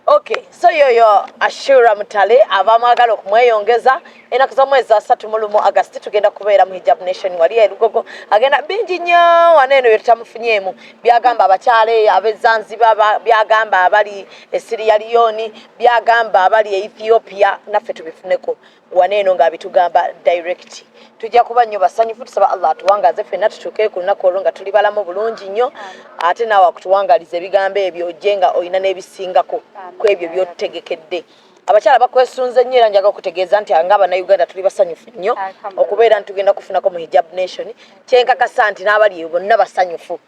okay so yoyo Ashura Mutale abamwagala okumweyongeza enaku z'omwezi 31 August tugenda kubeera mu Hijab Nation wali erugogo agenda bingi nnyo waneeno byetamufunyeemu byagamba abakyale ab'Ezanzibar byagamba abali e Sierra Leone byagamba abali e Ethiopia naffe tubifuneko waneeno ng'abitugamba direct tujja kuba nnyo basanyufu tusaba Allah atuwangaze ffenna tutuuke ku lunaku olwo nga tuli balamu bulungi nnyo ate naawe akutuwangaliza ebigambo ebyo ojje nga olina n'ebisingako ku ebyo by'otutegekedde abakyala bakwesunze nnyo era njaga okutegeeza nti nga Abannayuganda tuli basanyufu nnyo okubeera nti tugenda kufunako mu Hijab Nation kyenkakasa nti n'abali bonna basanyufu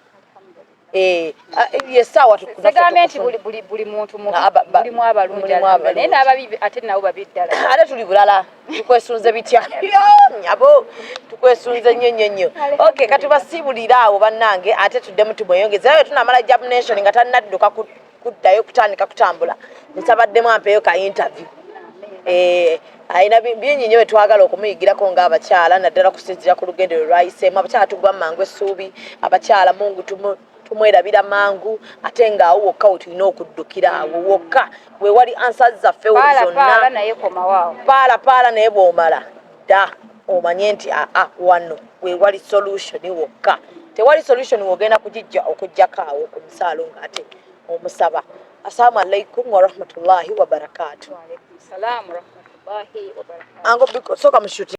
yesaawa tugambe nti buli muntu mulimu abalungi naye n'ababi ate nabo babi ddala ate tuli bulala tukwesunze bitya nyabo tukwesunze nnyo okay katubasiibulira awo bannange ate tuddemu tumweyongeze ayo tunamala Hijab Nation nga tannadduka kuddayo kutandika kutambula nsabaddemu ampeeyo ka interview ayina bingi nnyo betwagala okumuyigirako ng'abakyala naddala kusinzira ku lugendero lwayiseemu abakyala tugwa mangu essuubi abakyala mungu tumwerabira mangu ate ng'awo wokka we tulina okuddukira awo wokka we wali answers zaffe zonna paala naye bw'omala dda omanye nti wano we wali solution wokka tewali solution wogenda kugijja okujjako awo ku musaalo ng'ate omusaba. Assalamu alaikum warahmatullahi wabarakatuh. Wa alaikum salaam wa rahmatullahi wa barakatuh. Ango biko soka mushuti